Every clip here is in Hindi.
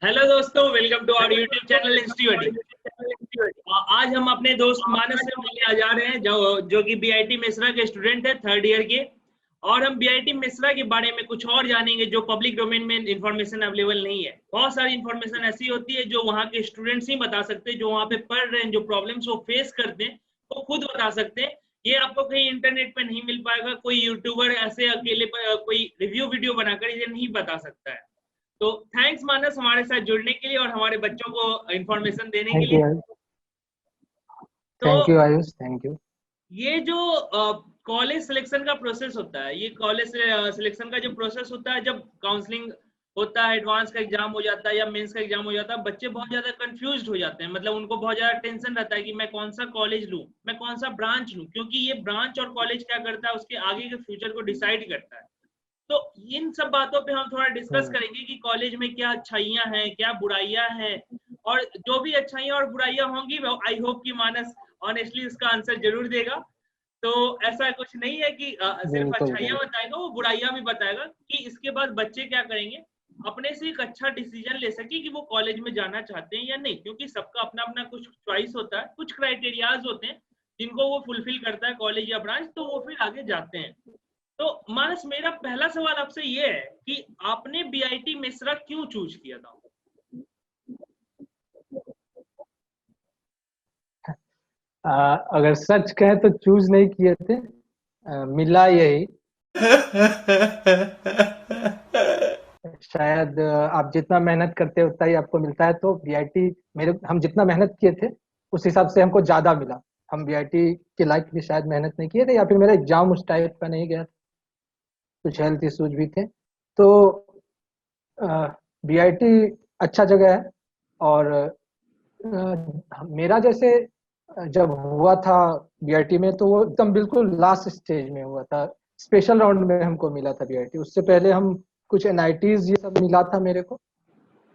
हेलो दोस्तों, welcome to our YouTube channel institute. आज हम अपने दोस्त मानस से मिलने आ जा रहे हैं जो कि बीआईटी मिश्रा के स्टूडेंट है, थर्ड ईयर के। और हम बीआईटी मिश्रा के बारे में कुछ और जानेंगे जो पब्लिक डोमेन में इंफॉर्मेशन अवेलेबल नहीं है। बहुत सारी इंफॉर्मेशन ऐसी होती है जो वहाँ के स्टूडेंट्स ही बता सकते हैं, जो वहाँ पे पढ़ रहे हैं, जो प्रॉब्लम्स वो फेस करते हैं वो खुद बता सकते हैं। ये आपको कहीं इंटरनेट पे नहीं मिल पाएगा। कोई यूट्यूबर ऐसे अकेले कोई रिव्यू वीडियो बनाकर ये नहीं बता सकता है। तो थैंक्स मानस हमारे साथ जुड़ने के लिए और हमारे बच्चों को इंफॉर्मेशन देने के थैंक यू लिए। तो thank you Ayush, thank you. ये जो कॉलेज सिलेक्शन का प्रोसेस होता है, ये कॉलेज सिलेक्शन का जो प्रोसेस होता है, जब काउंसलिंग होता है, एडवांस का एग्जाम हो जाता है या मेंस का एग्जाम हो जाता है, बच्चे बहुत ज्यादा कंफ्यूज्ड हो जाते हैं। मतलब उनको बहुत ज्यादा टेंशन रहता है कि मैं कौन सा कॉलेज लूं, मैं कौन सा ब्रांच लूं, क्योंकि ये ब्रांच और कॉलेज क्या करता है उसके आगे के फ्यूचर को डिसाइड करता है। तो इन सब बातों पे हम थोड़ा डिस्कस करेंगे कि कॉलेज में क्या अच्छाइयां हैं, क्या बुराइयां हैं, और जो भी अच्छाइयां और बुराइयां होंगी आई होप कि मानस ऑनेस्टली उसका आंसर जरूर देगा। तो ऐसा कुछ नहीं है कि सिर्फ बिल्कुल अच्छाइयां बिल्कुल। बताएगा, वो बुराइयां भी बताएगा कि इसके बाद बच्चे क्या करेंगे, अपने से एक अच्छा डिसीजन ले सके कि वो कॉलेज में जाना चाहते हैं या नहीं। क्योंकि सबका अपना अपना कुछ चॉइस होता है, कुछ क्राइटेरियाज होते हैं जिनको वो फुलफिल करता है कॉलेज या ब्रांच, तो वो फिर आगे जाते हैं। तो मानस, मेरा पहला सवाल आपसे ये है कि आपने बीआईटी मिश्रा क्यों चूज किया था? अगर सच कहें तो चूज नहीं किए थे, मिला यही। शायद आप जितना मेहनत करते हैं उतना ही आपको मिलता है, तो बीआईटी मेरे हम जितना मेहनत किए थे उस हिसाब से हमको ज्यादा मिला। हम बीआईटी के लायक भी शायद मेहनत नहीं किए थे, या फिर मेरा एग्जाम उस टाइप का नहीं गया था, कुछ हेल्थ इश्यूज भी थे। तो बीआईटी अच्छा जगह है। और मेरा जैसे जब हुआ था बीआईटी में, तो वो एकदम बिल्कुल लास्ट स्टेज में हुआ था। स्पेशल राउंड में हमको मिला था बीआईटी। उससे पहले हम कुछ एनआईटीज ये सब मिला था मेरे को,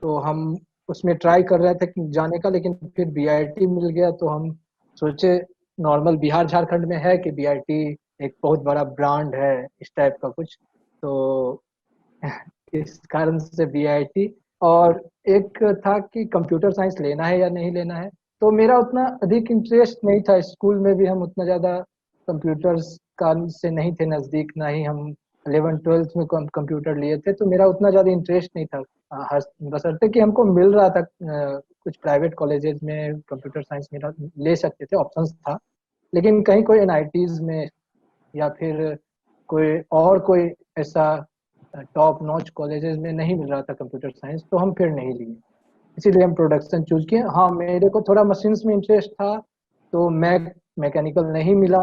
तो हम उसमें ट्राई कर रहे थे कि जाने का, लेकिन फिर बीआईटी मिल गया। तो हम सोचे, नॉर्मल बिहार झारखंड में है कि बीआईटी एक बहुत बड़ा ब्रांड है इस टाइप का कुछ, तो इस कारण से बीआईटी। और एक था कि कंप्यूटर साइंस लेना है या नहीं लेना है। तो मेरा उतना अधिक इंटरेस्ट नहीं था। स्कूल में भी हम उतना ज़्यादा कंप्यूटर्स का से नहीं थे नज़दीक, ना ही हम 11th 12th में कंप्यूटर लिए थे। तो मेरा उतना ज़्यादा इंटरेस्ट नहीं था। बशर्ते कि हमको मिल रहा था, कुछ प्राइवेट कॉलेजेस में कंप्यूटर साइंस मेरा ले सकते थे, ऑप्शंस था। लेकिन कहीं कोई एनआईटीज में या फिर कोई ऐसा टॉप नॉच कॉलेजेस में नहीं मिल रहा था कंप्यूटर साइंस, तो हम फिर नहीं लिए। इसीलिए हम प्रोडक्शन चूज किए। हाँ, मेरे को थोड़ा मशीन्स में इंटरेस्ट था, तो मैकेनिकल नहीं मिला,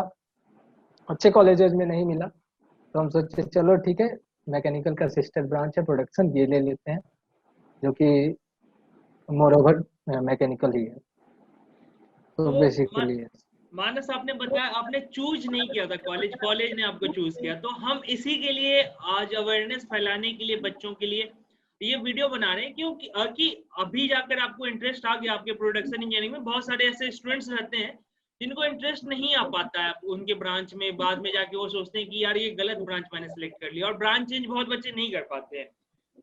अच्छे कॉलेजेस में नहीं मिला। तो हम सोचे चलो ठीक है, मैकेनिकल का सिस्टर ब्रांच है प्रोडक्शन, ये ले लेते हैं, जो कि मोर ओवर मैकेनिकल ही है। तो तो बेसिकली मानस, आपने बताया आपने चूज नहीं किया था कॉलेज, कॉलेज ने आपको चूज किया। तो हम इसी के लिए आज अवेयरनेस फैलाने के लिए बच्चों के लिए ये वीडियो बना रहे हैं, क्योंकि कि अभी जाकर आपको इंटरेस्ट आ गया आपके प्रोडक्शन इंजीनियरिंग में। बहुत सारे ऐसे स्टूडेंट्स रहते हैं जिनको इंटरेस्ट नहीं आ पाता है उनके ब्रांच में, बाद में जाके वो सोचते हैं कि यार ये गलत ब्रांच मैंने सिलेक्ट कर लिया, और ब्रांच चेंज बहुत बच्चे नहीं कर पाते हैं।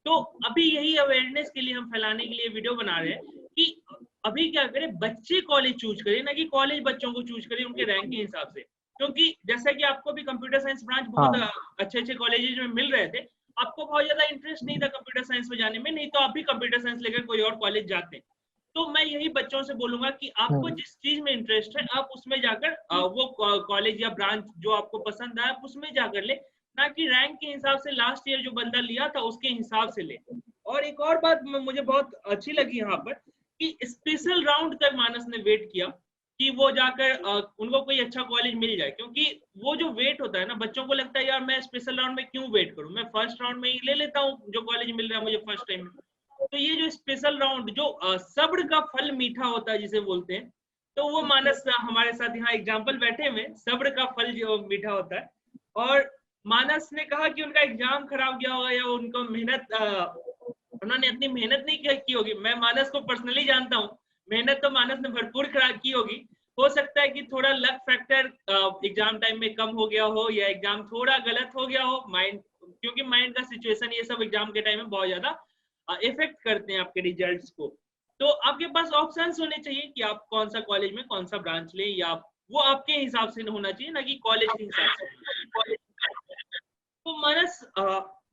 तो अभी यही अवेयरनेस के लिए हम फैलाने के लिए वीडियो बना रहे हैं कि अभी क्या करें, बच्चे कॉलेज चूज करें, ना कि कॉलेज बच्चों को चूज करें उनके रैंक के हिसाब से। क्योंकि जैसा कि आपको भी कंप्यूटर साइंस ब्रांच बहुत हाँ। अच्छे अच्छे कॉलेजेस में मिल रहे थे, आपको बहुत ज्यादा इंटरेस्ट नहीं था कंप्यूटर साइंस में जाने में, नहीं तो आप भी कंप्यूटर साइंस लेकर कोई और कॉलेज जाते। तो मैं यही बच्चों से बोलूंगा कि आपको हम्म। जिस चीज में इंटरेस्ट है आप उसमें जाकर वो कॉलेज या ब्रांच जो आपको पसंद है आप उसमें जाकर ले, ना कि रैंक के हिसाब से लास्ट ईयर जो बंदा लिया था उसके हिसाब से ले। और एक और बात मुझे बहुत अच्छी लगी यहाँ पर कि स्पेशल राउंड तक मानस ने वेट किया कि वो जाकर उनको कोई अच्छा कॉलेज मिल जाए। क्योंकि वो जो वेट होता है ना, बच्चों को लगता है यार मैं स्पेशल राउंड में क्यों वेट करूं, मैं फर्स्ट राउंड में ही ले लेता हूँ जो कॉलेज मिल रहा है मुझे फर्स्ट टाइम में। तो ये जो स्पेशल राउंड, जो सब्र का फल मीठा होता है जिसे बोलते हैं, तो वो मानस हमारे साथ यहाँ एग्जाम्पल बैठे हुए, सब्र का फल जो मीठा होता है। और मानस ने कहा कि उनका एग्जाम खराब गया होगा या उनको मेहनत उन्होंने अपनी मेहनत नहीं की होगी। मैं मानस को पर्सनली जानता हूँ, मेहनत तो मानस ने भरपूर की होगी। हो सकता है कि थोड़ा लक फैक्टर एग्जाम टाइम में कम हो गया हो, या एग्जाम थोड़ा गलत हो गया हो, माइंड, क्योंकि माइंड का सिचुएशन ये सब एग्जाम के टाइम में बहुत ज्यादा इफेक्ट करते हैं आपके रिजल्ट्स को। तो आपके पास ऑप्शंस होने चाहिए कि आप कौन सा कॉलेज में कौन सा ब्रांच लें, या वो आपके हिसाब से होना चाहिए, ना कि कॉलेज के हिसाब से। तो मानस,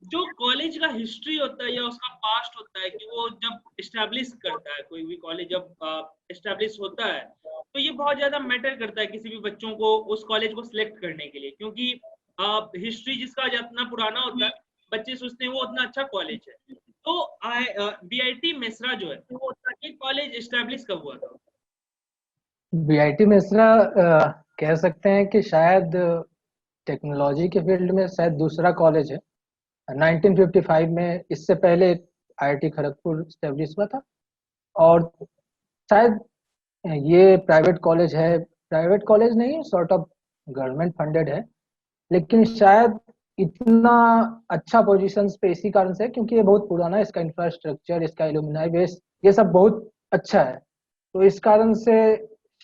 जो कॉलेज का हिस्ट्री होता है या उसका पास्ट होता है, कि वो जब इस्टेब्लिश करता है, कोई भी कॉलेज जब इस्टेब्लिश होता है, तो ये बहुत ज्यादा मैटर करता है किसी भी बच्चों को उस कॉलेज को सिलेक्ट करने के लिए, क्योंकि हिस्ट्री जिसका जितना पुराना होता है, बच्चे सोचते हैं वो उतना अच्छा कॉलेज है। तो बीआईटी मेसरा जो है, वो ये कॉलेज इस्टेब्लिश कब हुआ था? बीआईटी मेसरा कह सकते हैं कि शायद टेक्नोलॉजी के फील्ड में शायद दूसरा कॉलेज है। 1955 में, इससे पहले आईआईटी खड़गपुर स्टेब्लिश हुआ था। और शायद ये प्राइवेट कॉलेज है, प्राइवेट कॉलेज नहीं, सॉर्ट ऑफ गवर्नमेंट फंडेड है, लेकिन शायद इतना अच्छा पोजीशन पे इसी कारण से क्योंकि ये बहुत पुराना है, इसका इंफ्रास्ट्रक्चर, इसका एलुमनाई बेस, ये सब बहुत अच्छा है। तो इस कारण से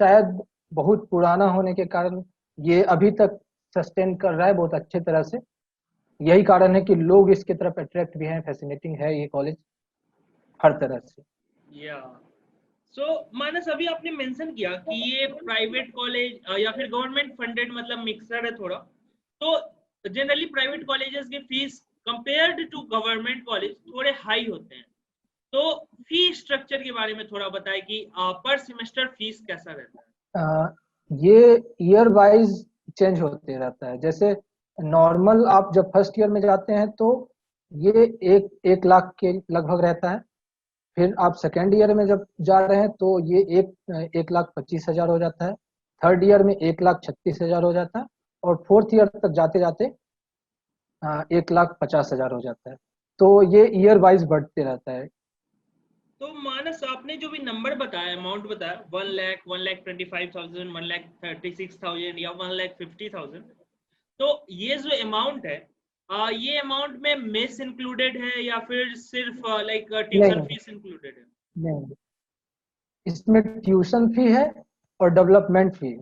शायद बहुत पुराना होने के कारण ये अभी तक सस्टेन कर रहा है बहुत अच्छे तरह से। यही कारण है कि लोग इसकी तरफ अट्रैक्ट भी हैं, फैसिनेटिंग है ये कॉलेज हर तरह से। या सो मानस, अभी आपने मेंशन किया कि ये प्राइवेट कॉलेज या फिर गवर्नमेंट फंडेड, मतलब मिक्सर है थोड़ा। तो जनरली प्राइवेट कॉलेजेस की fees compared to government college थोड़े हाई होते हैं। तो फी स्ट्रक्चर के बारे में थोड़ा बताएं कि पर सेमेस्टर फीस कैसा रहता है? ये ईयर वाइज चेंज होते रहता है। जैसे नॉर्मल आप जब फर्स्ट ईयर में जाते हैं तो ये 1 लाख के लगभग रहता है। फिर आप सेकेंड ईयर में जब जा रहे हैं तो ये 1,25,000 हो जाता है। थर्ड ईयर में 1,36,000 हो जाता है। और फोर्थ ईयर तक जाते जाते 1,50,000 हो जाता है। तो ये ईयर वाइज बढ़ते रहता है। तो मानस, आपने जो भी नंबर बताया, अमाउंट बताया, 1,00,000, 1,25,000, 1,36,000 या 1,50,000, तो ये जो अमाउंट है, ये अमाउंट में मेस इंक्लूडेड है या फिर सिर्फ लाइक ट्यूशन फीस इंक्लूडेड है? नहीं, इसमें ट्यूशन फी है और डेवलपमेंट फी,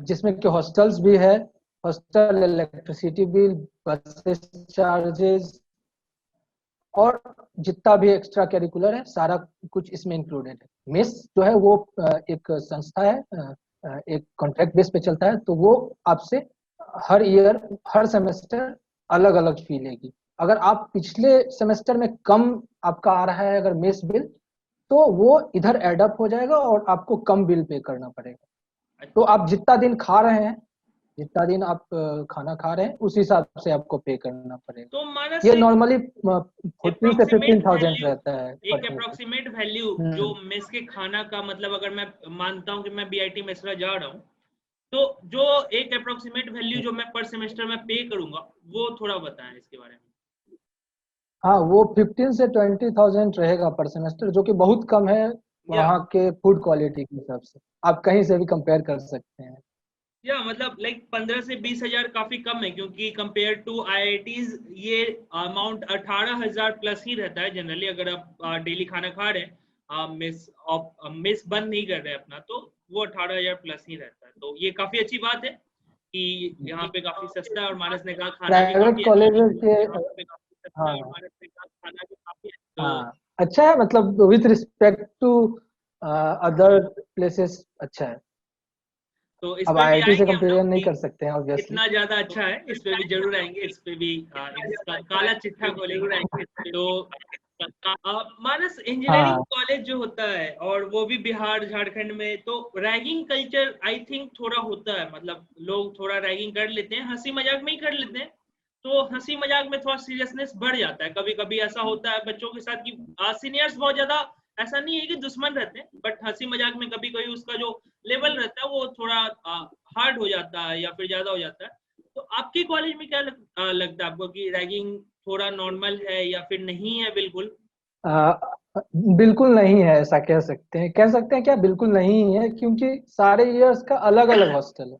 जिसमें कि हॉस्टल्स भी है, hostel, electricity bill, buses charges, और जितना भी एक्स्ट्रा करिकुलर है सारा कुछ इसमें इंक्लूडेड है। मेस जो है वो एक संस्था है, एक कॉन्ट्रैक्ट बेस पे चलता है, तो वो आपसे हर ईयर, हर सेमेस्टर अलग अलग फी लेगी। अगर आप पिछले सेमेस्टर में कम आपका आ रहा है अगर मेस बिल, तो वो इधर एडअप हो जाएगा और आपको कम बिल पे करना पड़ेगा। तो आप जितना दिन खा रहे हैं, जितना दिन आप खाना खा रहे हैं, उस हिसाब से आपको पे करना पड़ेगा। तो मानस, ये नॉर्मली 14 से 15,000 रहता है। एक अप्रोक्सीमेट वैल्यू जो मेस के खाना का, मतलब अगर मैं मानता हूँ कि मैं बीआईटी मेसरा जा रहा हूँ, तो जो एक अप्रोक्सीमेट वैल्यू जो मैं पर सेमेस्टर में पे करूंगा, वो थोड़ा बताएं इसके बारे में। हाँ, वो 15 से 20,000 रहेगा पर सेमेस्टर, जो कि बहुत कम है वहाँ के फूड क्वालिटी के हिसाब से। आप कहीं से भी कंपेयर कर सकते हैं। या मतलब लाइक 15 से 20,000 काफी कम है, क्योंकि कंपेयर टू आईआईटीज ये अमाउंट 18,000 प्लस ही रहता है जनरली। अगर आप डेली खाना खा रहे हैं, मिस बंद नहीं कर रहे हैं अपना, तो वो 18,000 प्लस ही रहता है। तो ये काफी अच्छी बात है कि यहाँ पे काफी सस्ता है, और मानस ने कहा खाना भी प्राइवेट काफी कॉलेज के अच्छा है, और मानस ने कहा खाना भी काफी अच्छा है, मतलब with respect to other places अच्छा है। तो इस अब पे भी आईआईटी से आएंगे हम कंपेयर लोग नहीं कि कर सकते हैं ऑब्वियसली। कितना ज्यादा अच्छा है, इस पे भी जरूर आएंगे। इस पे भी काला चिट्ठा खोलेंगे। तो मानस, इंजीनियरिंग कॉलेज जो होता है, और वो भी बिहार झारखंड में, तो रैगिंग कल्चर आई थिंक थोड़ा होता है। मतलब लोग थोड़ा रैगिंग कर लेते हैं, हंसी मजाक में ही कर लेते हैं। तो हंसी मजाक में थोड़ा सीरियसनेस बढ़ जाता है। कभी कभी ऐसा होता है बच्चों के साथ कि सीनियर्स बहुत ज्यादा, ऐसा नहीं है कि दुश्मन रहते हैं, बट हंसी मजाक में कभी कभी उसका जो लेवल रहता है वो थोड़ा हार्ड हो जाता है या फिर ज्यादा हो जाता है। तो आपके कॉलेज में क्या लगता है आपको कि रैगिंग थोड़ा नॉर्मल है या फिर नहीं है? बिल्कुल बिल्कुल नहीं है, ऐसा कह सकते हैं। क्या बिल्कुल नहीं है, क्योंकि सारे ईयर्स का अलग अलग हॉस्टल है।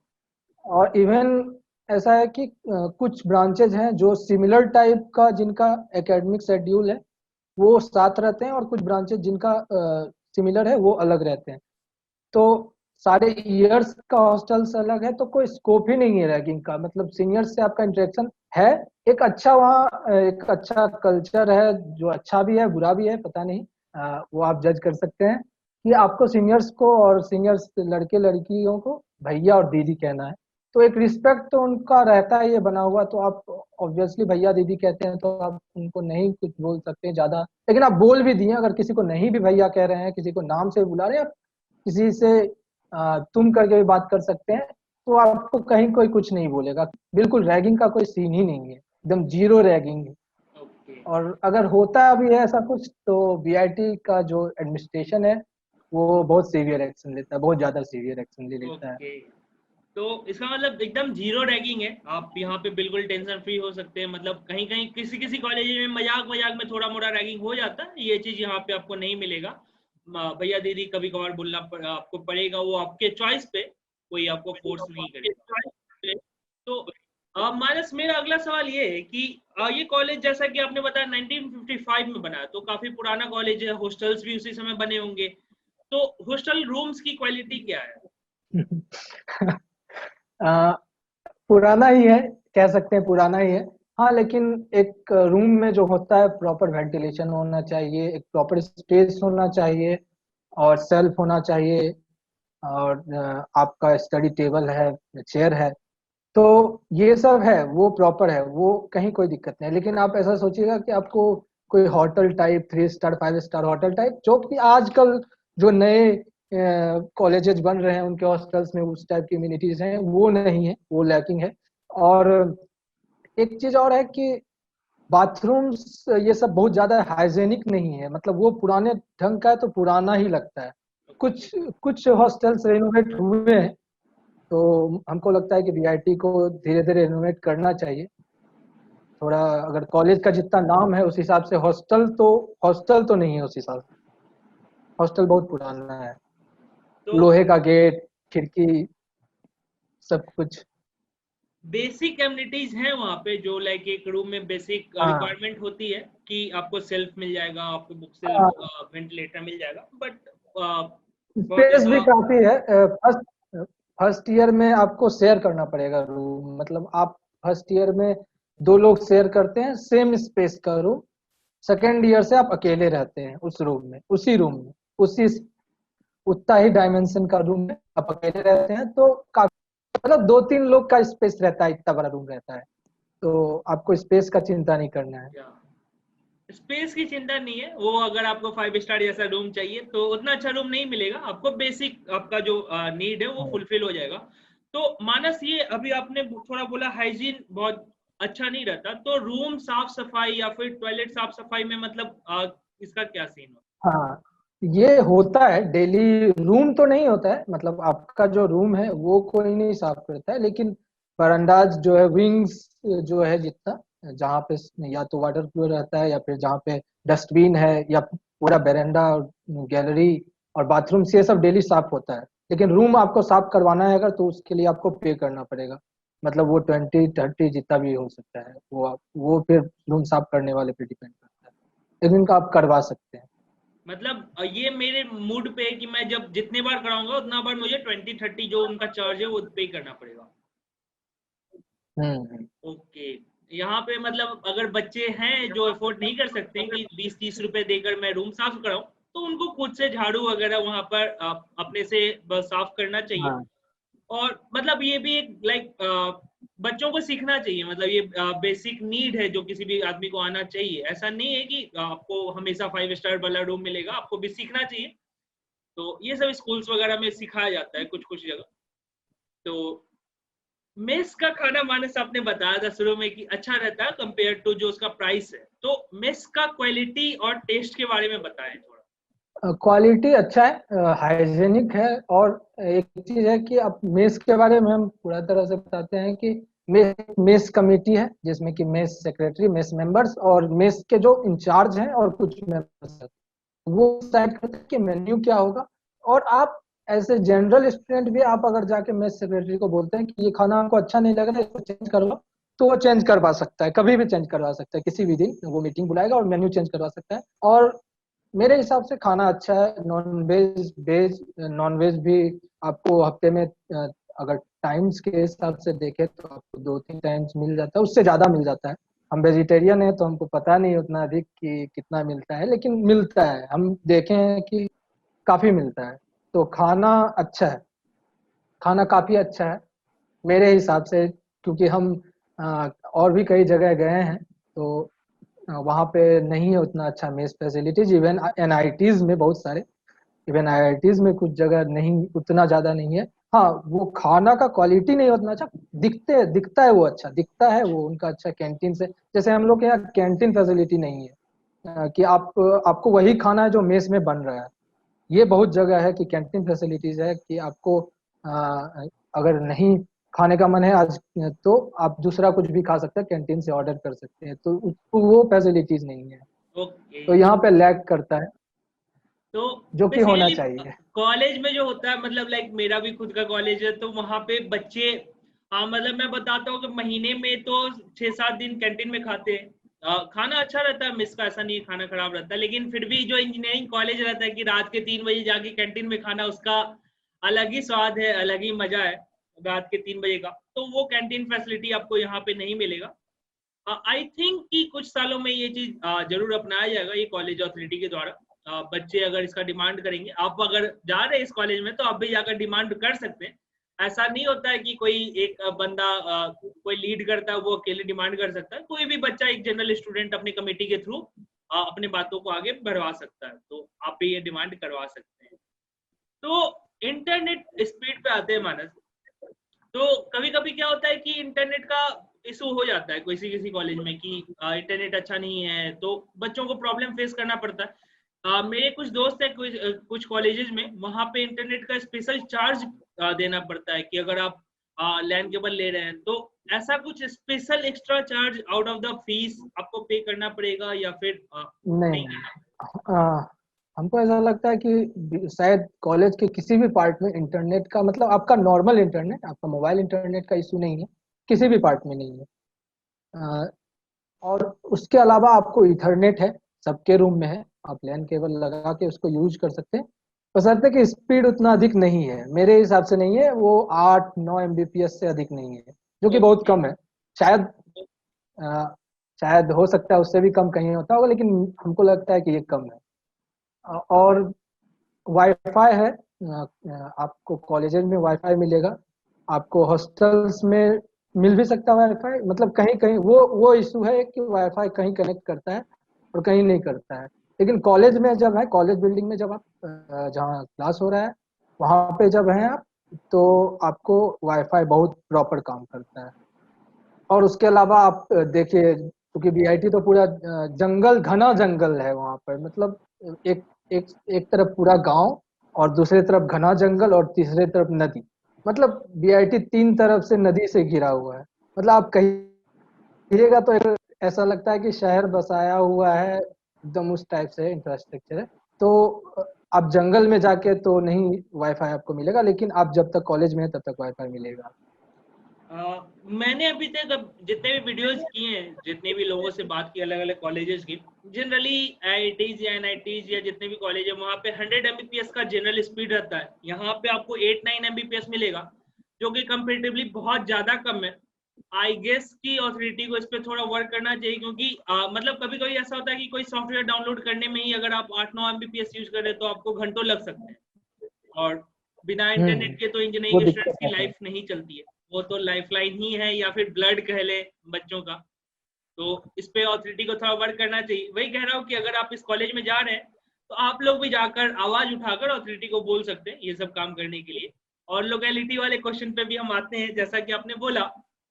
और इवन ऐसा है कि कुछ ब्रांचेज हैं जो सिमिलर टाइप का, जिनका एकेडमिक शेड्यूल है वो साथ रहते हैं, और कुछ ब्रांचेज जिनका सिमिलर है वो अलग रहते हैं। तो सारे ईयर्स का हॉस्टल्स अलग है, तो कोई स्कोप ही नहीं है रैगिंग का। मतलब सीनियर्स से आपका इंटरेक्शन है, एक अच्छा वहाँ एक अच्छा कल्चर है, जो अच्छा भी है बुरा भी है पता नहीं, वो आप जज कर सकते हैं कि आपको सीनियर्स को और सीनियर्स लड़के लड़कियों को भैया और दीदी कहना है, तो एक रिस्पेक्ट तो उनका रहता है ये बना हुआ। तो आप ऑब्वियसली भैया दीदी कहते हैं तो आप उनको नहीं कुछ बोल सकते ज्यादा, लेकिन आप बोल भी दिए। अगर किसी को नहीं भी भैया कह रहे हैं, किसी को नाम से बुला रहे हैं, किसी से तुम करके भी बात कर सकते हैं, तो आपको कहीं कोई कुछ नहीं बोलेगा। बिल्कुल रैगिंग का कोई सीन ही नहीं है, एकदम जीरो रैगिंग है। ओके और अगर होता भी है ऐसा कुछ, तो बीआईटी का जो एडमिनिस्ट्रेशन है वो बहुत सीवियर एक्शन लेता है, बहुत ज्यादा सीवियर एक्शन ले लेता है। ओके। तो इसका मतलब एकदम जीरो रैगिंग है, आप यहाँ पे बिल्कुल टेंशन फ्री हो सकते हैं। मतलब कहीं कहीं किसी किसी कॉलेज में मजाक मजाक में थोड़ा मोड़ा रैगिंग हो जाता है, ये चीज यहाँ पे आपको नहीं मिलेगा। भैया दीदी कभी कभार बोलना आपको पड़ेगा, वो आपके चॉइस पे, कोई आपको फोर्स नहीं करेगा। तो मानस, मेरा अगला सवाल ये है कि ये कॉलेज जैसा कि आपने बताया 1955 में बना है, तो काफी पुराना कॉलेज है, हॉस्टल्स भी उसी समय बने होंगे, तो हॉस्टल रूम्स की क्वालिटी क्या है? आ, पुराना ही है, कह सकते हैं पुराना ही है। हाँ, लेकिन एक रूम में जो होता है प्रॉपर वेंटिलेशन होना चाहिए, एक प्रॉपर स्पेस होना चाहिए, और सेल्फ होना चाहिए, और आपका स्टडी टेबल है, चेयर है, तो ये सब है, वो प्रॉपर है, वो कहीं कोई दिक्कत नहीं है। लेकिन आप ऐसा सोचिएगा कि आपको कोई hotel type 3 star 5 star hotel type, जो कि आजकल जो नए कॉलेजेस बन रहे हैं उनके हॉस्टल्स में उस टाइप की इम्यूनिटीज हैं, वो नहीं है, वो लैकिंग है। और एक चीज और है कि बाथरूम्स ये सब बहुत ज्यादा हाइजेनिक नहीं है। मतलब वो पुराने ढंग का है तो पुराना ही लगता है। कुछ कुछ हॉस्टल्स रेनोवेट हुए हैं, तो हमको लगता है कि बीआईटी को धीरे धीरे रेनोवेट करना चाहिए थोड़ा। अगर कॉलेज का जितना नाम है उस हिसाब से हॉस्टल तो नहीं है उस हिसाब से। हॉस्टल बहुत पुराना है, तो लोहे का गेट, खिड़की, सब कुछ। बेसिक एमिनिटीज हैं वहाँ पे, जो लाइक एक रूम में बेसिक हाँ रिक्वायरमेंट होती है कि आपको सेल्फ मिल जाएगा, आपको बुक सेल्फ, हाँ, वेंटिलेटर मिल जाएगा, बट बहुत स्पेस भी ज्यादा। काफी है। फर्स्ट फर्स्ट ईयर में आपको शेयर करना पड़ेगा रूम। मतलब आप फर्स्ट ईयर में 2 लोग शेयर करते हैं सेम स्पेस का रूम। सेकेंड ईयर से आप अकेले रहते हैं उस रूम में, उसी रूम में, उसी उतना ही डायमेंशन का रूम में आप अकेले रहते हैं, तो काफी, मतलब 2-3 लोग का स्पेस रहता है, इतना बड़ा रूम रहता है, तो आपको स्पेस का चिंता नहीं करना है। स्पेस की चिंता नहीं है, वो अगर आपको 5 स्टार जैसा रूम चाहिए तो उतना अच्छा रूम नहीं मिलेगा आपको, बेसिक आपका जो नीड है वो हाँ फुलफिल हो जाएगा। तो मानस, ये अभी आपने थोड़ा बोला हाइजीन बहुत अच्छा नहीं रहता, तो रूम साफ सफाई या फिर टॉयलेट साफ सफाई में मतलब इसका क्या सीन हो? हाँ, ये होता है डेली। रूम तो नहीं होता है, मतलब आपका जो रूम है वो कोई नहीं साफ करता है, लेकिन बरांडाज जो है, विंग्स जो है, जितना जहाँ पे या तो वाटर कूलर रहता है, या फिर जहाँ पे डस्टबिन है, या पूरा बरांडा और गैलरी और बाथरूम, ये सब डेली साफ होता है। लेकिन रूम आपको साफ करवाना है अगर, तो उसके लिए आपको पे करना पड़ेगा। मतलब वो 20-30 जितना भी हो सकता है, वो फिर रूम साफ करने वाले पे डिपेंड करता है, लेकिन आप करवा सकते हैं। मतलब ये मेरे मूड पे है कि मैं जब जितने बार कराऊंगा उतना बार मुझे 20-30 जो उनका चार्ज है वो पे करना पड़ेगा। हम्म। ओके। यहाँ पे मतलब अगर बच्चे हैं जो अफोर्ड नहीं कर सकते हैं कि 20-30 रुपए देकर मैं रूम साफ कराऊं, तो उनको खुद से झाड़ू वगैरह वहां पर अपने से साफ करना चाहिए। हाँ और मतलब ये भी एक लाइक बच्चों को सीखना चाहिए, मतलब ये बेसिक नीड है जो किसी भी आदमी को आना चाहिए। ऐसा नहीं है कि आपको हमेशा 5 स्टार वाला रूम मिलेगा, आपको भी सीखना चाहिए। तो ये सब स्कूल्स वगैरह में सिखाया जाता है कुछ कुछ जगह। तो मेस का खाना, मानस आपने बताया था शुरू में कि अच्छा रहता है कंपेयर टू जो उसका प्राइस है, तो मेस का क्वालिटी और टेस्ट के बारे में बताएं थोड़ा। क्वालिटी अच्छा है, हाइजेनिक है। और एक चीज है कि अब मेस के बारे में हम पूरा तरह से बताते हैं कि मेस कमेटी है, जिसमें कि मेस सेक्रेटरी, मेस मेंबर्स और मेस के जो इंचार्ज हैं और कुछ मेंबर्स हैं, वो डिसाइड करते हैं कि मेन्यू क्या होगा। और आप ऐसे जनरल स्टूडेंट भी, आप अगर जाके मेस सेक्रेटरी को बोलते हैं कि ये खाना हमको अच्छा नहीं लग रहा है, इसको चेंज करवाओ, तो वो चेंज करवा सकता है, कभी भी चेंज करवा सकता है, किसी भी दिन वो मीटिंग बुलाएगा और मेन्यू चेंज करवा सकता है। और मेरे हिसाब से खाना अच्छा है। नॉन वेज भी आपको हफ्ते में अगर टाइम्स के हिसाब से देखें तो आपको 2-3 टाइम्स मिल जाता है, उससे ज्यादा मिल जाता है। हम वेजिटेरियन है तो हमको पता नहीं उतना अधिक कि कितना मिलता है, लेकिन मिलता है। हम देखे हैं कि काफी मिलता है। तो खाना अच्छा है, खाना काफी अच्छा है मेरे हिसाब से। क्योंकि हम और भी कई जगह गए हैं तो वहाँ पे नहीं है उतना अच्छा मेस फैसिलिटीज। इवन एनआईटीज में बहुत सारे, इवन आईआईटीज में कुछ जगह नहीं, उतना ज्यादा नहीं है। हाँ, वो खाना का क्वालिटी नहीं उतना अच्छा, दिखता है वो अच्छा, दिखता है वो उनका अच्छा कैंटीन से। जैसे हम लोग के यहाँ कैंटीन फैसिलिटी नहीं है कि आपको वही खाना है जो मेस में बन रहा है। ये बहुत जगह है कि कैंटीन फैसिलिटीज है कि आपको अगर नहीं खाने का मन है आज तो आप दूसरा कुछ भी खा सकते हैं, कैंटीन से ऑर्डर कर सकते हैं। तो वो फैसिलिटीज नहीं है, ओके। तो यहाँ पे लैग करता है, तो जो कि होना बेसिकली चाहिए। कॉलेज में जो होता है, मतलब लाइक मेरा भी खुद का कॉलेज है, तो वहाँ पे बच्चे, हाँ मतलब मैं बताता हूँ कि महीने में तो 6-7 दिन कैंटीन में खाते हैं। खाना अच्छा रहता है मिस का, ऐसा नहीं है खाना खराब रहता है, लेकिन फिर भी जो इंजीनियरिंग कॉलेज रहता है कि रात के 3 बजे जाके कैंटीन में खाना, उसका अलग ही स्वाद है, अलग ही मजा है रात के 3 बजे का। तो वो कैंटीन फैसिलिटी आपको यहाँ पे नहीं मिलेगा। आई थिंक कि कुछ सालों में ये चीज जरूर अपनाया जाएगा, ये कॉलेज अथॉरिटी के द्वारा। बच्चे अगर इसका डिमांड करेंगे, आप अगर जा रहे हैं इस कॉलेज में तो आप भी जाकर डिमांड कर सकते हैं। ऐसा नहीं होता है कि कोई एक बंदा कोई लीड करता है वो अकेले डिमांड कर सकता है। कोई भी बच्चा, एक जनरल स्टूडेंट, अपनी कमेटी के थ्रू अपनी बातों को आगे बढ़वा सकता है, तो आप भी ये डिमांड करवा सकते हैं। तो इंटरनेट स्पीड पे आते हैं मानस। तो कभी कभी क्या होता है कि इंटरनेट का इशू हो जाता है किसी किसी कॉलेज में कि इंटरनेट अच्छा नहीं है, तो बच्चों को प्रॉब्लम फेस करना पड़ता है। मेरे कुछ दोस्त हैं कुछ कॉलेजेस में, वहां पे इंटरनेट का स्पेशल चार्ज देना पड़ता है कि अगर आप लैंड केबल ले रहे हैं तो ऐसा कुछ special extra charge out of the fees आपको पे करना पड़ेगा, या फिर नहीं, नहीं करना? हमको ऐसा लगता है कि शायद कॉलेज के किसी भी पार्ट में इंटरनेट का मतलब आपका नॉर्मल इंटरनेट, आपका मोबाइल इंटरनेट का इशू नहीं है, किसी भी पार्ट में नहीं है। अ, और उसके अलावा आपको इथरनेट है, सबके रूम में है, आप लैन केबल लगा के उसको यूज कर सकते हैं। बशर्ते कि स्पीड उतना अधिक नहीं है, मेरे हिसाब से नहीं है, वो 8-9 Mbps से अधिक नहीं है, जो कि बहुत ओके। कम है। शायद अ, शायद हो सकता है उससे भी कम कहीं होता होगा, लेकिन हमको लगता है कि ये कम है। और वाईफाई है, आपको कॉलेजेस में वाईफाई मिलेगा, आपको हॉस्टल्स में मिल भी सकता है वाईफाई। मतलब कहीं कहीं वो इशू है कि वाईफाई कहीं कनेक्ट करता है और कहीं नहीं करता है। लेकिन कॉलेज में जब है, कॉलेज बिल्डिंग में जब आप जहाँ क्लास हो रहा है वहाँ पे जब हैं आप, तो आपको वाईफाई बहुत प्रॉपर काम करता है। और उसके अलावा आप देखिए, क्योंकि बीआईटी तो पूरा जंगल, घना जंगल है वहाँ पर। मतलब एक एक एक तरफ पूरा गांव और दूसरे तरफ घना जंगल और तीसरे तरफ नदी। मतलब बीआईटी 3 तरफ से नदी से घिरा हुआ है। मतलब आप कहिएगा तो ऐसा लगता है कि शहर बसाया हुआ है, एकदम उस टाइप से इंफ्रास्ट्रक्चर है। तो आप जंगल में जाके तो नहीं वाईफाई आपको मिलेगा, लेकिन आप जब तक कॉलेज में है तब तक वाईफाई मिलेगा। मैंने अभी तक जितने भी वीडियोस किए हैं, जितने भी लोगों से बात की अलग अलग कॉलेजेस की, जनरली आईआईटीज या एनआईटीज या जितने भी कॉलेज है वहाँ पे 100 Mbps का जनरल स्पीड रहता है। यहाँ पे आपको 8-9 Mbps मिलेगा, जो कि कंपेरेटिवली बहुत ज्यादा कम है। आई गेस की अथॉरिटी को इस पर थोड़ा वर्क करना चाहिए, क्योंकि मतलब कभी कभी ऐसा होता है कि कोई सॉफ्टवेयर डाउनलोड करने में ही अगर आप 8-9 Mbps यूज करें तो आपको घंटों लग सकते हैं। और बिना इंटरनेट के तो वो इंजीनियरिंग दिक्कत स्टूडेंट्स की है। लाइफ नहीं चलती है। वो तो लाइफ लाइन ही है, या फिर ब्लड कह ले बच्चों का। तो इस पे अथॉरिटी को थोड़ा वर्क करना चाहिए। वही कह रहा हूँ कि अगर आप इस कॉलेज में जा रहे हैं तो आप लोग भी जाकर आवाज उठाकर अथॉरिटी को बोल सकते हैं ये सब काम करने के लिए। और लोकेलिटी वाले क्वेश्चन पे भी हम आते हैं, जैसा कि आपने बोला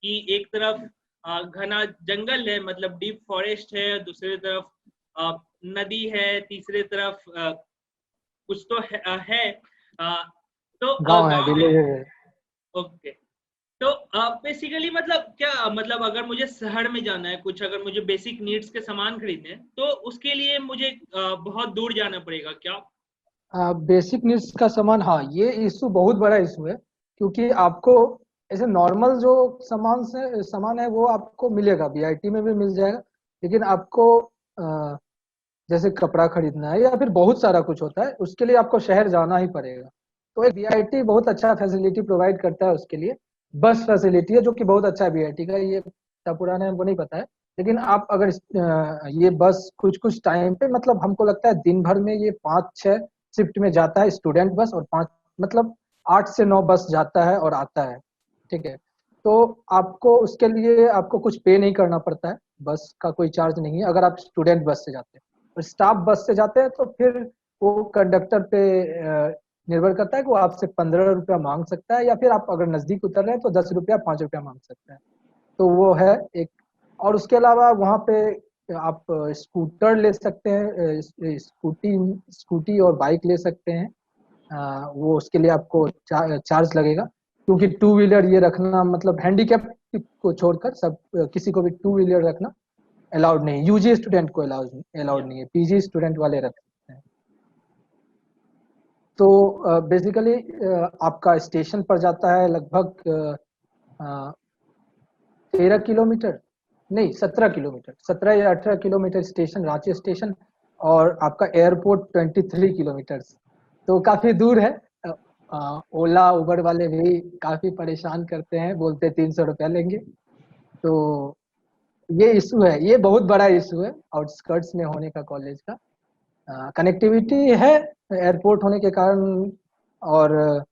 कि एक तरफ घना जंगल है, मतलब डीप फॉरेस्ट है, दूसरी तरफ नदी है, तीसरे तरफ कुछ तो है, अ, तो गांव है, गांव है। विलेज है। ओके। तो बेसिकली मतलब क्या, मतलब अगर मुझे शहर में जाना है, कुछ अगर मुझे बेसिक नीड्स के सामान खरीदने हैं तो उसके लिए मुझे बहुत दूर जाना पड़ेगा क्या? बेसिक नीड्स का सामान, हाँ, ये इशू बहुत बड़ा इशू है। क्योंकि आपको ऐसे नॉर्मल जो सामान है वो आपको मिलेगा, बीआईटी में भी मिल जाएगा। लेकिन आपको जैसे कपड़ा खरीदना है या फिर बहुत सारा कुछ होता है, उसके लिए आपको शहर जाना ही पड़ेगा। तो एक बीआईटी बहुत अच्छा फैसिलिटी प्रोवाइड करता है उसके लिए। बस फैसिलिटी है जो कि बहुत अच्छा है बीआईटी का, ये इतना पुराना है हमको नहीं पता है। लेकिन आप अगर ये बस कुछ कुछ टाइम पे, मतलब हमको लगता है दिन भर में ये 5-6 शिफ्ट में जाता है स्टूडेंट बस, और 5 मतलब 8 से 9 बस जाता है और आता है। ठीक है, तो आपको उसके लिए आपको कुछ पे नहीं करना पड़ता है, बस का कोई चार्ज नहीं है अगर आप स्टूडेंट बस से जाते हैं। और स्टाफ बस से जाते हैं तो फिर वो कंडक्टर पे निर्भर करता है कि वो आपसे 15 रुपया मांग सकता है, या फिर आप अगर नजदीक उतर रहे हैं तो 10 रुपया 5 रुपया मांग सकता है। तो वो है एक। और उसके अलावा वहाँ पे आप स्कूटर ले सकते हैं, स्कूटी स्कूटी और बाइक ले सकते हैं। वो उसके लिए आपको चार्ज लगेगा, क्योंकि टू व्हीलर ये रखना, मतलब हैंडीकैप को छोड़कर सब किसी को भी टू व्हीलर रखना अलाउड नहीं। यूजी स्टूडेंट को अलाउड नहीं है, पीजी स्टूडेंट वाले रख सकते हैं। तो बेसिकली आपका स्टेशन पर जाता है लगभग 13 किलोमीटर, नहीं 17 किलोमीटर, 17 या 18 किलोमीटर स्टेशन, रांची स्टेशन। और आपका एयरपोर्ट 23 किलोमीटर। तो काफी दूर है। ओला उबर वाले भी काफी परेशान करते हैं, बोलते 300 रुपया लेंगे। तो ये इशू है, ये बहुत बड़ा इशू है आउटस्कर्ट्स में होने का कॉलेज का। कनेक्टिविटी है एयरपोर्ट होने के कारण, और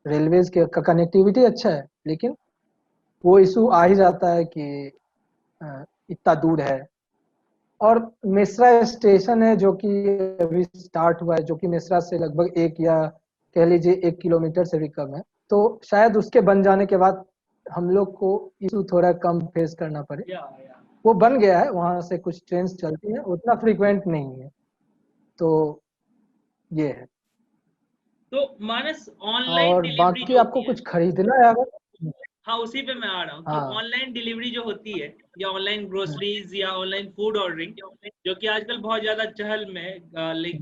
रेलवेज के का कनेक्टिविटी अच्छा है, लेकिन वो इशू आ ही जाता है कि इतना दूर है। और मिश्रा स्टेशन है जो कि अभी स्टार्ट हुआ है, जो कि मिश्रा से लगभग 1 या कह लीजिए 1 किलोमीटर से भी कम है। तो शायद उसके बन जाने के बाद हम लोग को इशू थोड़ा कम फेस करना पड़े। वो बन गया है, वहां से कुछ ट्रेन चलती है, उतना फ्रीक्वेंट नहीं है। तो ये है। तो मानस, ऑनलाइन और डिलीवरी बाकी जो आपको होती है, कुछ खरीदना है अगर। हाँ उसी पे मैं आ रहा हूँ कि हाँ। ऑनलाइन डिलीवरी जो होती है, या ऑनलाइन ग्रोसरीज या ऑनलाइन फूड ऑर्डरिंग, जो कि आजकल बहुत ज्यादा चहल में है,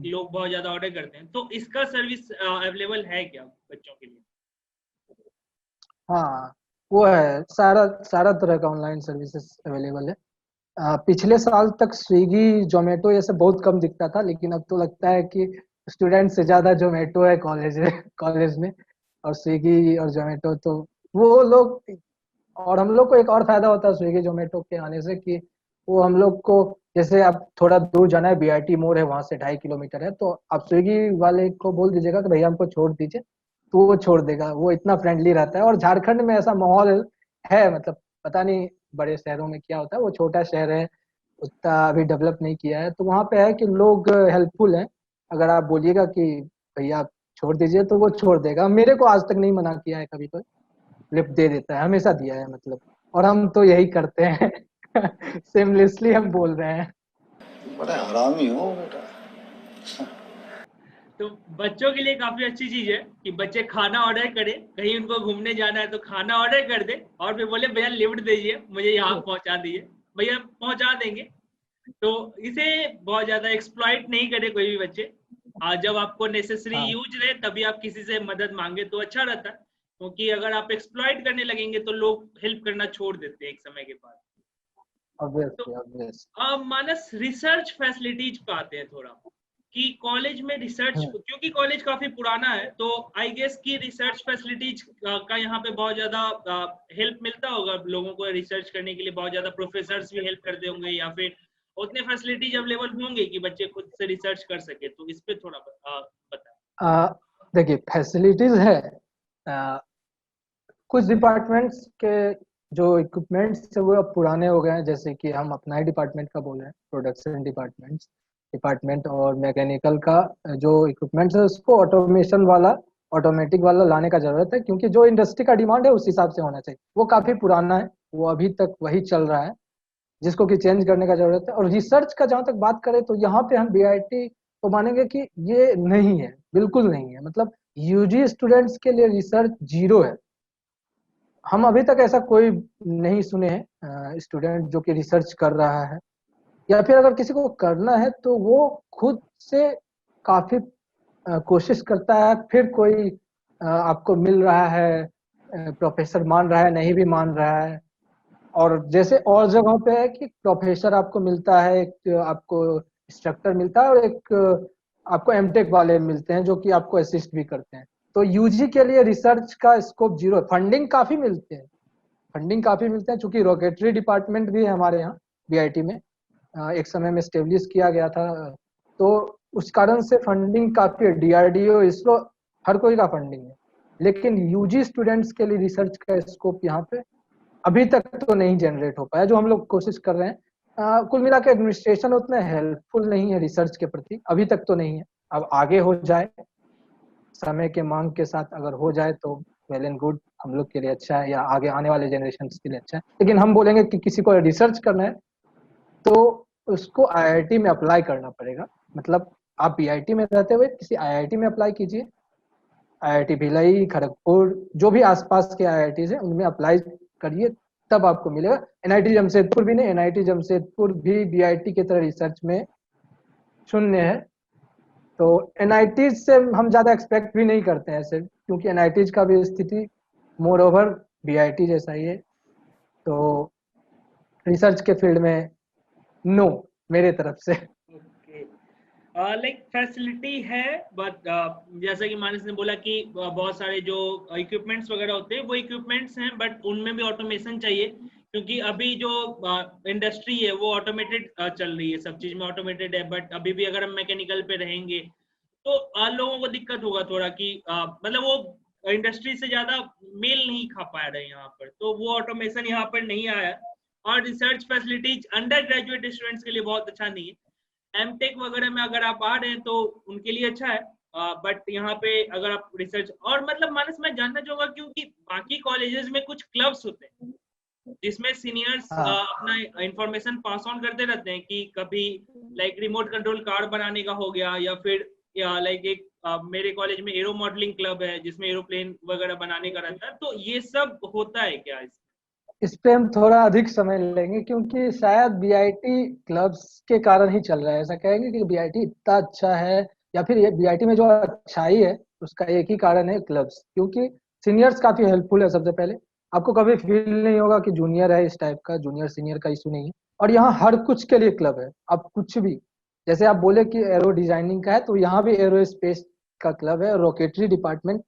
लोग बहुत ज्यादा ऑर्डर करते हैं, तो इसका सर्विस अवेलेबल है क्या बच्चों के लिए? हाँ, वो है, सारा सारा तरह का ऑनलाइन सर्विसेज अवेलेबल है। पिछले साल तक स्विगी जोमेटो ये सब बहुत कम दिखता था, लेकिन अब तो लगता है कि स्टूडेंट से ज्यादा जोमेटो है कॉलेज में। और स्विगी और जोमेटो तो वो लोग। और हम लोग को एक और फायदा होता है स्विगी जोमेटो के आने से, कि वो हम लोग को, जैसे आप थोड़ा दूर जाना है, बीआईटी मोड़ है वहां से 2.5 किलोमीटर है, तो आप स्विगी वाले को बोल दीजिएगा कि भैया हमको छोड़ दीजिए, तो वो छोड़ देगा। वो इतना फ्रेंडली रहता है। और झारखंड में ऐसा माहौल है, मतलब पता नहीं बड़े शहरों में क्या होता है, वो छोटा शहर है, उतना अभी डेवलप नहीं किया है, तो वहाँ पे है कि लोग हेल्पफुल हैं। अगर आप बोलिएगा कि भैया आप छोड़ दीजिए तो वो छोड़ देगा। मेरे को आज तक नहीं मना किया है कभी, कोई लिफ्ट दे देता है, हमेशा दिया है मतलब। और हम तो यही करते हैं सेमलेसली हम बोल रहे हैं। बड़ा हरामी हो बेटा। तो बच्चों के लिए काफी अच्छी चीज है कि बच्चे खाना ऑर्डर करें, कहीं उनको घूमने जाना है तो खाना ऑर्डर कर दे और फिर बोले भैया लिफ्ट दीजिए, मुझे यहाँ पहुंचा दीजिए, भैया पहुंचा देंगे। तो इसे बहुत ज्यादा एक्सप्लॉइट नहीं करे कोई भी बच्चे। जब आपको नेसेसरी हाँ, यूज रहे तभी आप किसी से मदद मांगे तो अच्छा रहता है, क्योंकि अगर आप एक्सप्लॉइट करने लगेंगे तो लोग हेल्प करना छोड़ देते हैं एक समय के बाद। तो ऑब्वियसली ऑब्वियस। मानस, रिसर्च फैसिलिटीज पे आते हैं थोड़ा, कि कॉलेज में रिसर्च, क्योंकि कॉलेज काफी पुराना है तो आई गेस कि रिसर्च फैसिलिटीज का यहाँ पे बहुत ज्यादा हेल्प मिलता होगा लोगों को रिसर्च करने के लिए। बहुत ज्यादा प्रोफेसर्स भी हेल्प करते होंगे, या फिर उतने फैसिलिटीज अवेलेबल होंगे कि बच्चे खुद से रिसर्च कर सके। तो इस पे थोड़ा बताएं। देखिए, फैसिलिटीज है। आ, कुछ डिपार्टमेंट्स के जो इक्विपमेंट्स है वो अब पुराने हो गए हैं, जैसे कि हम अपना ही डिपार्टमेंट का बोल रहे हैं, प्रोडक्शन डिपार्टमेंट और मैकेनिकल का जो इक्विपमेंट्स है उसको ऑटोमेटिक वाला लाने का जरूरत है, क्योंकि जो इंडस्ट्री का डिमांड है उस हिसाब से होना चाहिए। वो काफी पुराना है, वो अभी तक वही चल रहा है, जिसको कि चेंज करने का जरूरत है। और रिसर्च का जहाँ तक बात करें तो यहाँ पे हम बीआईटी को मानेंगे कि ये नहीं है, बिल्कुल नहीं है। मतलब यूजी स्टूडेंट्स के लिए रिसर्च जीरो है। हम अभी तक ऐसा कोई नहीं सुने हैं स्टूडेंट जो कि रिसर्च कर रहा है, या फिर अगर किसी को करना है तो वो खुद से काफी कोशिश करता है, फिर कोई आपको मिल रहा है, प्रोफेसर मान रहा है, नहीं भी मान रहा है। और जैसे और जगहों पे है कि प्रोफेसर आपको मिलता है, एक आपको इंस्ट्रक्टर मिलता है और एक आपको एमटेक वाले मिलते हैं जो कि आपको असिस्ट भी करते हैं। तो यूजी के लिए रिसर्च का स्कोप जीरो है। फंडिंग काफी मिलते हैं, चूंकि रॉकेटरी डिपार्टमेंट भी है हमारे यहाँ बीआईटी में, एक समय में स्टेब्लिश किया गया था, तो उस कारण से फंडिंग काफी है। डीआरडीओ, इसरो, हर कोई का फंडिंग है। लेकिन यूजी स्टूडेंट्स के लिए रिसर्च का स्कोप यहाँ पे अभी तक तो नहीं जनरेट हो पाया, जो हम लोग कोशिश कर रहे हैं। कुल मिला के एडमिनिस्ट्रेशन उतना हेल्पफुल नहीं है रिसर्च के प्रति, अभी तक तो नहीं है। अब आगे हो जाए, समय के मांग के साथ अगर हो जाए तो वेल एंड गुड, हम लोग के लिए अच्छा है, या आगे आने वाले जनरेशन के लिए अच्छा है। लेकिन हम बोलेंगे कि किसी को रिसर्च करना है तो उसको आईआईटी में अप्लाई करना पड़ेगा। मतलब आप बीआईटी में रहते हुए किसी आईआईटी में अप्लाई कीजिए, आईआईटी भिलाई, खड़गपुर, जो भी आसपास के आईआईटी है उनमें अप्लाई करिए, तब आपको मिलेगा। एनआईटी जमशेदपुर भी नहीं, एनआईटी जमशेदपुर भी बीआईटी की तरह रिसर्च में शून्य है। तो एनआईटी से हम ज्यादा एक्सपेक्ट भी नहीं करते हैं ऐसे, क्योंकि एनआईटी का भी स्थिति मोर ओवर बीआईटी जैसा ही है। तो रिसर्च के फील्ड में नो मेरे तरफ से। लाइक फैसिलिटी है, बट जैसा कि मानस ने बोला कि बहुत सारे जो इक्विपमेंट्स वगैरह होते हैं वो इक्विपमेंट्स हैं, बट उनमें भी ऑटोमेशन चाहिए, क्योंकि अभी जो इंडस्ट्री है वो ऑटोमेटेड चल रही है, सब चीज में ऑटोमेटेड है। बट अभी भी अगर हम मैकेनिकल पे रहेंगे तो लोगों को दिक्कत होगा थोड़ा कि मतलब वो इंडस्ट्री से ज्यादा मेल नहीं खा पा रहे यहाँ पर, तो वो ऑटोमेशन यहाँ पर नहीं आया। और research facilities under graduate students के लिए बहुत अच्छा नहीं है। एमटेक वगैरह में अगर आप आ रहे हैं तो उनके लिए अच्छा है, बट यहाँ पे अगर आप रिसर्च और मतलब मानस मैं जानना चाहूंगा, क्योंकि बाकी कॉलेजेस में कुछ क्लब्स होते हैं जिसमें सीनियर्स अपना इंफॉर्मेशन पास ऑन करते रहते हैं, कि कभी लाइक रिमोट कंट्रोल कार बनाने का हो गया, या फिर लाइक एक मेरे कॉलेज में एरो मॉडलिंग क्लब है जिसमें एरोप्लेन वगैरह बनाने का रहता है। तो ये सब होता है क्या? इस पे हम थोड़ा अधिक समय लेंगे, क्योंकि शायद बीआईटी क्लब्स के कारण ही चल रहा है। ऐसा कहेंगे कि बीआईटी इतना अच्छा है, या फिर ये बीआईटी में जो अच्छाई है उसका एक ही कारण है क्लब्स, क्योंकि सीनियर्स काफी हेल्पफुल है। सबसे पहले आपको कभी फील नहीं होगा कि जूनियर है, इस टाइप का जूनियर सीनियर का इशू नहीं है। और यहाँ हर कुछ के लिए क्लब है, आप कुछ भी, जैसे आप बोले कि एरो डिजाइनिंग का है तो यहाँ भी एरो स्पेस का क्लब है। रॉकेटरी डिपार्टमेंट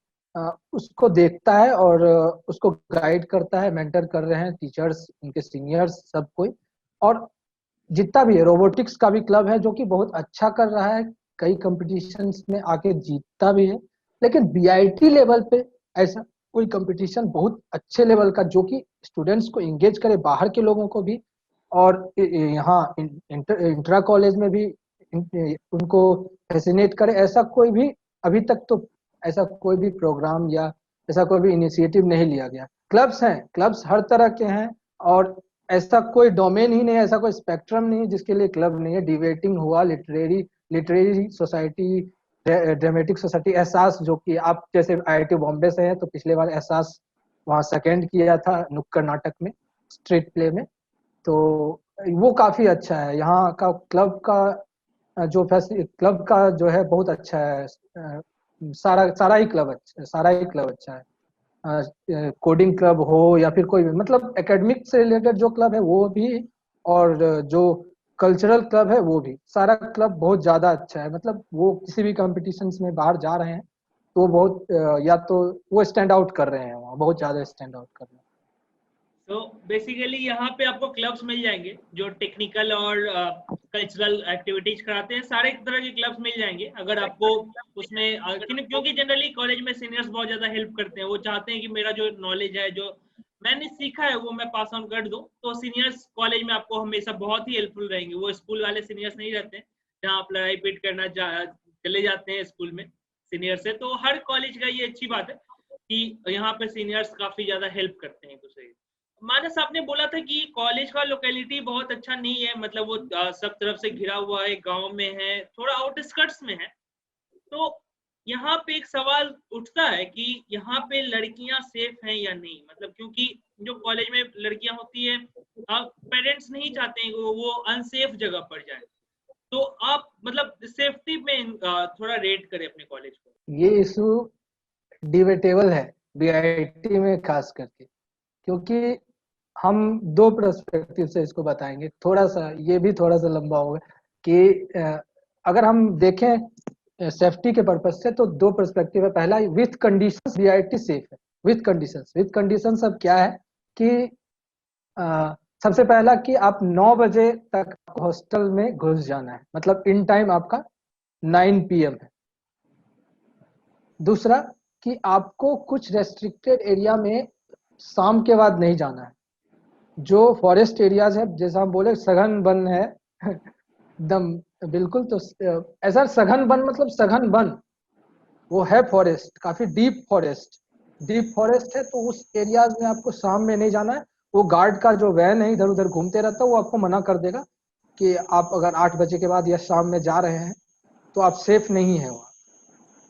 उसको देखता है और उसको गाइड करता है, मेंटर कर रहे हैं टीचर्स, उनके सीनियर्स, सब कोई। और जितना भी है, रोबोटिक्स का भी क्लब है जो कि बहुत अच्छा कर रहा है, कई कंपटीशंस में आके जीतता भी है। लेकिन बीआईटी लेवल पे ऐसा कोई कंपटीशन बहुत अच्छे लेवल का जो कि स्टूडेंट्स को इंगेज करे, बाहर के लोगों को भी, और यहाँ इंट्रा कॉलेज में भी उनको फैसिनेट करे, ऐसा कोई भी अभी तक तो ऐसा कोई भी प्रोग्राम या ऐसा कोई भी इनिशिएटिव नहीं लिया गया। क्लब्स हैं, क्लब्स हर तरह के हैं, और ऐसा कोई डोमेन ही नहीं है, ऐसा कोई स्पेक्ट्रम नहीं है जिसके लिए क्लब नहीं है। डिबेटिंग हुआ, लिटरेरी सोसाइटी, ड्रामेटिक सोसाइटी, एहसास, जो कि आप जैसे आईआईटी बॉम्बे से हैं तो पिछले बार एहसास वहाँ सेकेंड किया था नुक्कड़ नाटक में, स्ट्रीट प्ले में, तो वो काफी अच्छा है। यहाँ का क्लब का क्लब का जो है बहुत अच्छा है। सारा ही क्लब अच्छा है। कोडिंग क्लब हो या फिर कोई भी, मतलब एकेडमिक से रिलेटेड जो क्लब है वो भी, और जो कल्चरल क्लब है वो भी, सारा क्लब बहुत ज्यादा अच्छा है। मतलब वो किसी भी कॉम्पिटिशन्स में बाहर जा रहे हैं तो बहुत या तो वो स्टैंड आउट कर रहे हैं, वहाँ बहुत ज्यादा स्टैंड आउट कर रहे हैं। तो बेसिकली यहाँ पे आपको क्लब्स मिल जाएंगे जो टेक्निकल और कल्चरल एक्टिविटीज कराते हैं, सारे तरह के क्लब्स मिल जाएंगे अगर आपको उसमें क्योंकि जनरली कॉलेज में सीनियर्स बहुत ज्यादा हेल्प करते हैं, वो चाहते हैं कि मेरा जो नॉलेज है, जो मैंने सीखा है, वो मैं पास ऑन कर दूं। तो सीनियर्स कॉलेज में आपको हमेशा बहुत ही हेल्पफुल रहेंगे। वो स्कूल वाले सीनियर्स नहीं रहते जहाँ आप लड़ाई पीट करना चले जाते हैं स्कूल में सीनियर से। तो हर कॉलेज का ये अच्छी बात है कि यहाँ पे सीनियर्स काफी ज्यादा हेल्प करते हैं एक दूसरे। मानस, आपने बोला था कि कॉलेज का लोकेलिटी बहुत अच्छा नहीं है, मतलब वो सब तरफ से घिरा हुआ है, गांव में है, थोड़ा आउटस्कर्ट्स में है। तो यहाँ पे एक सवाल उठता है कि यहाँ पे लड़कियां सेफ हैं या नहीं, मतलब क्योंकि जो कॉलेज में लड़कियां होती है, पेरेंट्स नहीं चाहते हैं वो अनसेफ जगह पर जाए। तो आप मतलब सेफ्टी में थोड़ा रेट करें अपने कॉलेज को। ये इशू डिबेटेबल है बीआईटी में खास करके, क्योंकि हम दो पर्सपेक्टिव से इसको बताएंगे। थोड़ा सा ये भी थोड़ा सा लंबा होगा। कि अगर हम देखें सेफ्टी के पर्पज से तो दो पर्सपेक्टिव है। पहला, विथ कंडीशंस बीआईटी सेफ है। विथ कंडीशंस अब क्या है कि सबसे पहला कि आप 9 बजे तक हॉस्टल में घुस जाना है, मतलब इन टाइम आपका 9 PM है। दूसरा कि आपको कुछ रेस्ट्रिक्टेड एरिया में शाम के बाद नहीं जाना है। जो फॉरेस्ट एरियाज है, जैसा हम बोले सघन वन है एकदम बिल्कुल, तो ऐसा सघन वन मतलब सघन वन वो है फॉरेस्ट, काफी डीप फॉरेस्ट है, तो उस एरियाज में आपको शाम में नहीं जाना है। वो गार्ड का जो वैन है इधर उधर घूमते रहता है, वो आपको मना कर देगा कि आप अगर 8 बजे के बाद या शाम में जा रहे हैं तो आप सेफ नहीं है वहाँ।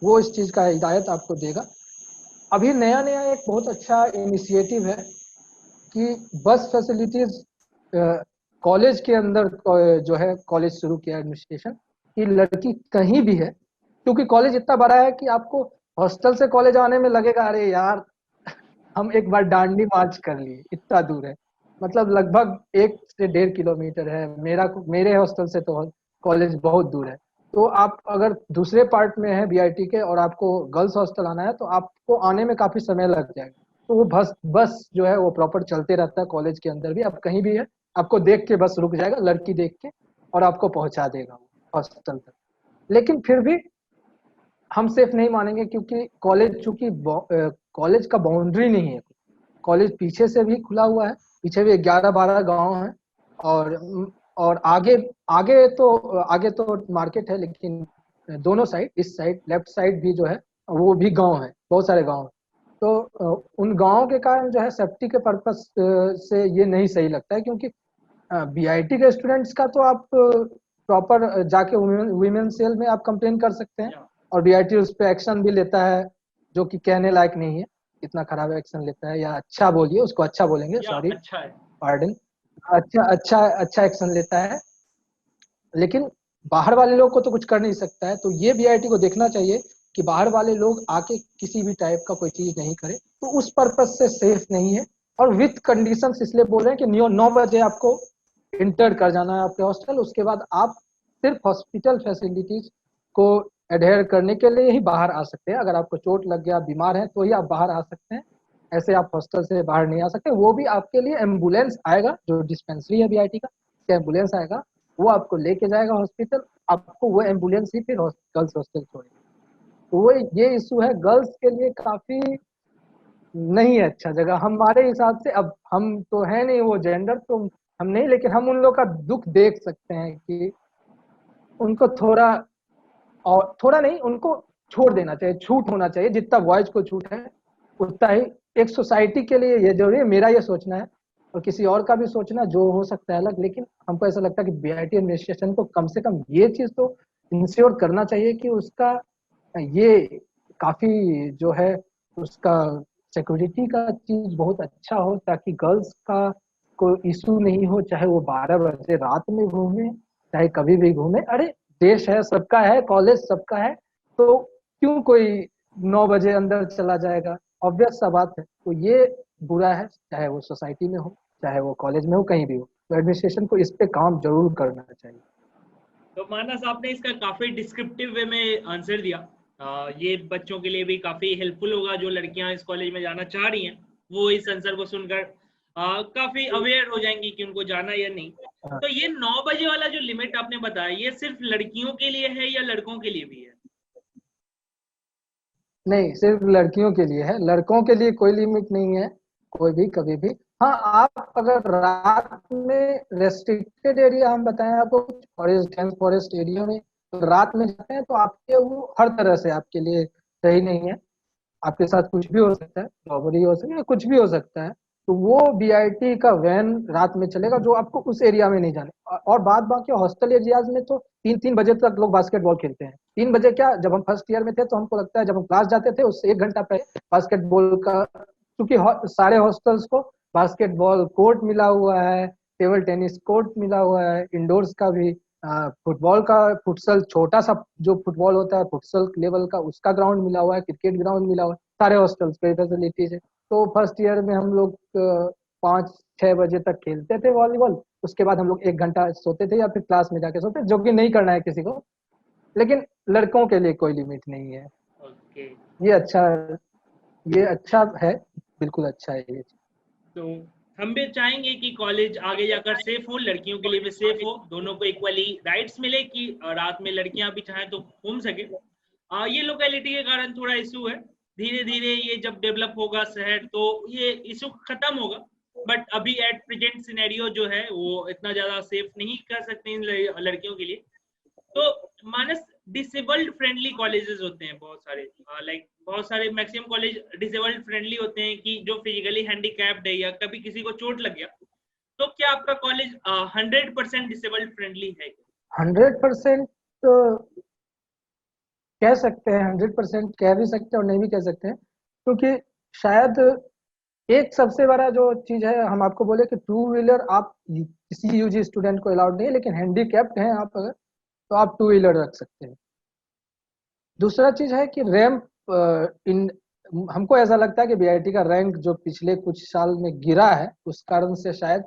वो इस चीज का हिदायत आपको देगा। अभी नया नया एक बहुत अच्छा इनिशिएटिव है कि बस फैसिलिटीज कॉलेज के अंदर जो है, कॉलेज शुरू किया एडमिनिस्ट्रेशन कि लड़की कहीं भी है, क्योंकि कॉलेज इतना बड़ा है कि आपको हॉस्टल से कॉलेज आने में लगेगा, अरे यार हम एक बार डांडी मार्च कर लिए, इतना दूर है, मतलब लगभग 1 से 1.5 किलोमीटर है। मेरे हॉस्टल से तो कॉलेज बहुत दूर है। तो आप अगर दूसरे पार्ट में है बीआईटी के और आपको गर्ल्स हॉस्टल आना है तो आपको आने में काफी समय लग जाएगा। तो वो बस जो है वो प्रॉपर चलते रहता है कॉलेज के अंदर भी। आप कहीं भी है, आपको देख के बस रुक जाएगा, लड़की देख के, और आपको पहुंचा देगा हॉस्टल तक। लेकिन फिर भी हम सेफ नहीं मानेंगे, क्योंकि कॉलेज चूंकि कॉलेज का बाउंड्री नहीं है। कॉलेज पीछे से भी खुला हुआ है, पीछे भी 11-12 गांव है, और आगे तो मार्केट है, लेकिन दोनों साइड, इस साइड लेफ्ट साइड भी जो है वो भी गांव है, बहुत सारे गांव है। तो उन गांवों के कारण जो है सेफ्टी के पर्पस से ये नहीं सही लगता है, क्योंकि बीआईटी के स्टूडेंट्स का तो आप प्रॉपर जाके वुमेन सेल में आप कंप्लेन कर सकते हैं, और बीआईटी उस पर एक्शन भी लेता है, जो कि कहने लायक नहीं है, इतना खराब एक्शन लेता है, या अच्छा बोलिए उसको, अच्छा बोलेंगे, सॉरी, अच्छा है। पार्डन, अच्छा एक्शन लेता है। लेकिन बाहर वाले लोग को तो कुछ कर नहीं सकता है। तो ये बीआईटी को देखना चाहिए कि बाहर वाले लोग आके किसी भी टाइप का कोई चीज नहीं करे, तो उस पर्पज से सेफ नहीं है। और विथ कंडीशंस इसलिए बोल रहे हैं कि 9 बजे आपको इंटर कर जाना है आपके हॉस्टल, उसके बाद आप सिर्फ हॉस्पिटल फैसिलिटीज को एडहेयर करने के लिए ही बाहर आ सकते हैं। अगर आपको चोट लग गया, बीमार है, तो ही आप बाहर आ सकते हैं, ऐसे आप हॉस्टल से बाहर नहीं आ सकते। वो भी आपके लिए एम्बुलेंस आएगा, जो डिस्पेंसरी है बीआईटी का, एम्बुलेंस आएगा, वो आपको लेके जाएगा हॉस्पिटल, आपको वो एम्बुलेंस ही फिर गर्ल्स हॉस्टल छोड़ेगी। तो वो ये इशू है गर्ल्स के लिए, काफी नहीं है अच्छा जगह हमारे हिसाब से। अब हम तो है नहीं वो जेंडर, तो हम नहीं, लेकिन हम उन लोग का दुख देख सकते हैं कि उनको थोड़ा नहीं, उनको छोड़ देना चाहिए, छूट होना चाहिए, जितना बॉयज को छूट है उतना ही एक सोसाइटी के लिए ये जरूरी है। मेरा ये सोचना है, और किसी और का भी सोचना जो हो सकता है अलग, लेकिन हमको ऐसा लगता है कि बीआईटी एडमिनिस्ट्रेशन को कम से कम ये चीज तो इंश्योर करना चाहिए कि उसका ये काफी जो है उसका सिक्योरिटी का चीज बहुत अच्छा हो, ताकि गर्ल्स का कोई इशू नहीं हो, चाहे वो 12 बजे रात में घूमे, चाहे कभी भी घूमे। अरे देश है सबका है, कॉलेज सबका है, तो क्यों कोई 9 बजे अंदर चला जाएगा? ऑब्वियस सा बात है। तो ये बुरा है, चाहे वो सोसाइटी में हो, चाहे वो कॉलेज में हो, कहीं भी हो। तो एडमिनिस्ट्रेशन को इस पे काम जरूर करना चाहिए। तो मानस, आपने इसका काफी डिस्क्रिप्टिव वे में आंसर दिया। ये बच्चों के लिए भी काफी हेल्पफुल होगा, जो लड़कियां इस कॉलेज में जाना चाह रही हैं, वो इस आंसर को सुनकर काफी अवेयर हो जाएंगी कि उनको जाना या नहीं। तो ये 9 बजे वाला जो लिमिट आपने बताया, ये सिर्फ लड़कियों के लिए है या लड़कों के लिए भी है? नहीं, सिर्फ लड़कियों के लिए है, लड़कों के लिए कोई लिमिट नहीं है, कोई भी कभी भी। हाँ, आप अगर रात में रेस्ट्रिक्टेड एरिया, हम बताएं आपको, फॉरेस्ट एरिया में रात में जाते हैं तो आपके वो हर तरह से आपके लिए सही नहीं है। आपके साथ कुछ भी हो सकता है, रॉबरी हो सकती है, कुछ भी हो सकता है। तो वो बीआईटी का वैन रात में चलेगा, जो आपको उस एरिया में नहीं जाने। और बाद बाकी हॉस्टल एरियाज में तो 3-3 बजे तक लोग बास्केटबॉल खेलते हैं। 3 बजे क्या, जब हम फर्स्ट ईयर में थे तो हमको लगता है, जब हम क्लास जाते थे उससे 1 घंटा पहले बास्केटबॉल का, क्योंकि सारे हॉस्टल्स को बास्केटबॉल कोर्ट मिला हुआ है, टेबल टेनिस कोर्ट मिला हुआ है, इंडोर्स का भी, फुटबॉल का, फुटसल छोटा सा जो फुटबॉल होता है फुटसल लेवल का, उसका ग्राउंड मिला हुआ है, क्रिकेट ग्राउंड मिला हुआ है, सारे हॉस्टल्स पे फैसिलिटीज है। तो फर्स्ट ईयर में हम लोग 5 6 बजे तक खेलते थे वॉलीबॉल, उसके बाद हम लोग 1 घंटा सोते थे या फिर क्लास में जाके सोते, जो कि नहीं करना है किसी को, लेकिन लड़कों के लिए कोई लिमिट नहीं है। ओके। ये अच्छा है, बिल्कुल अच्छा है ये। तो हम भी चाहेंगे कि कॉलेज आगे जाकर सेफ हो, लड़कियों के लिए भी सेफ हो, दोनों को इक्वली राइट्स मिले कि रात में लड़कियां भी चाहें तो घूम सके। ये लोकेलिटी के कारण थोड़ा इशू है, धीरे धीरे ये जब डेवलप होगा शहर तो ये इशू खत्म होगा, बट अभी एट प्रेजेंट सिनेरियो जो है वो इतना ज्यादा सेफ नहीं कर सकते इन लड़कियों के लिए। तो मानस, डिसेबल्ड फ्रेंडली कॉलेजेस होते हैं बहुत सारे, लाइक बहुत सारे मैक्सिमम कॉलेज डिसेबल्ड फ्रेंडली होते हैं कि जो फिजिकली हैंडीकैप्ड है या कभी किसी को चोट लग गया, तो क्या आपका कॉलेज 100% डिसेबल्ड फ्रेंडली है? 100% तो कह सकते हैं, 100% कह भी सकते हैं और नहीं भी कह सकते हैं, क्योंकि शायद एक सबसे बड़ा जो चीज है, हम आपको बोले कि 2 व्हीलर आप किसी यूजी स्टूडेंट को अलाउड नहीं है, लेकिन हैंडीकैप्ड हैं आप अगर, तो आप 2 व्हीलर रख सकते हैं। दूसरा चीज है कि रैंप इन हमको ऐसा लगता है कि बीआईटी का रैंक जो पिछले कुछ साल में गिरा है, उस कारण से शायद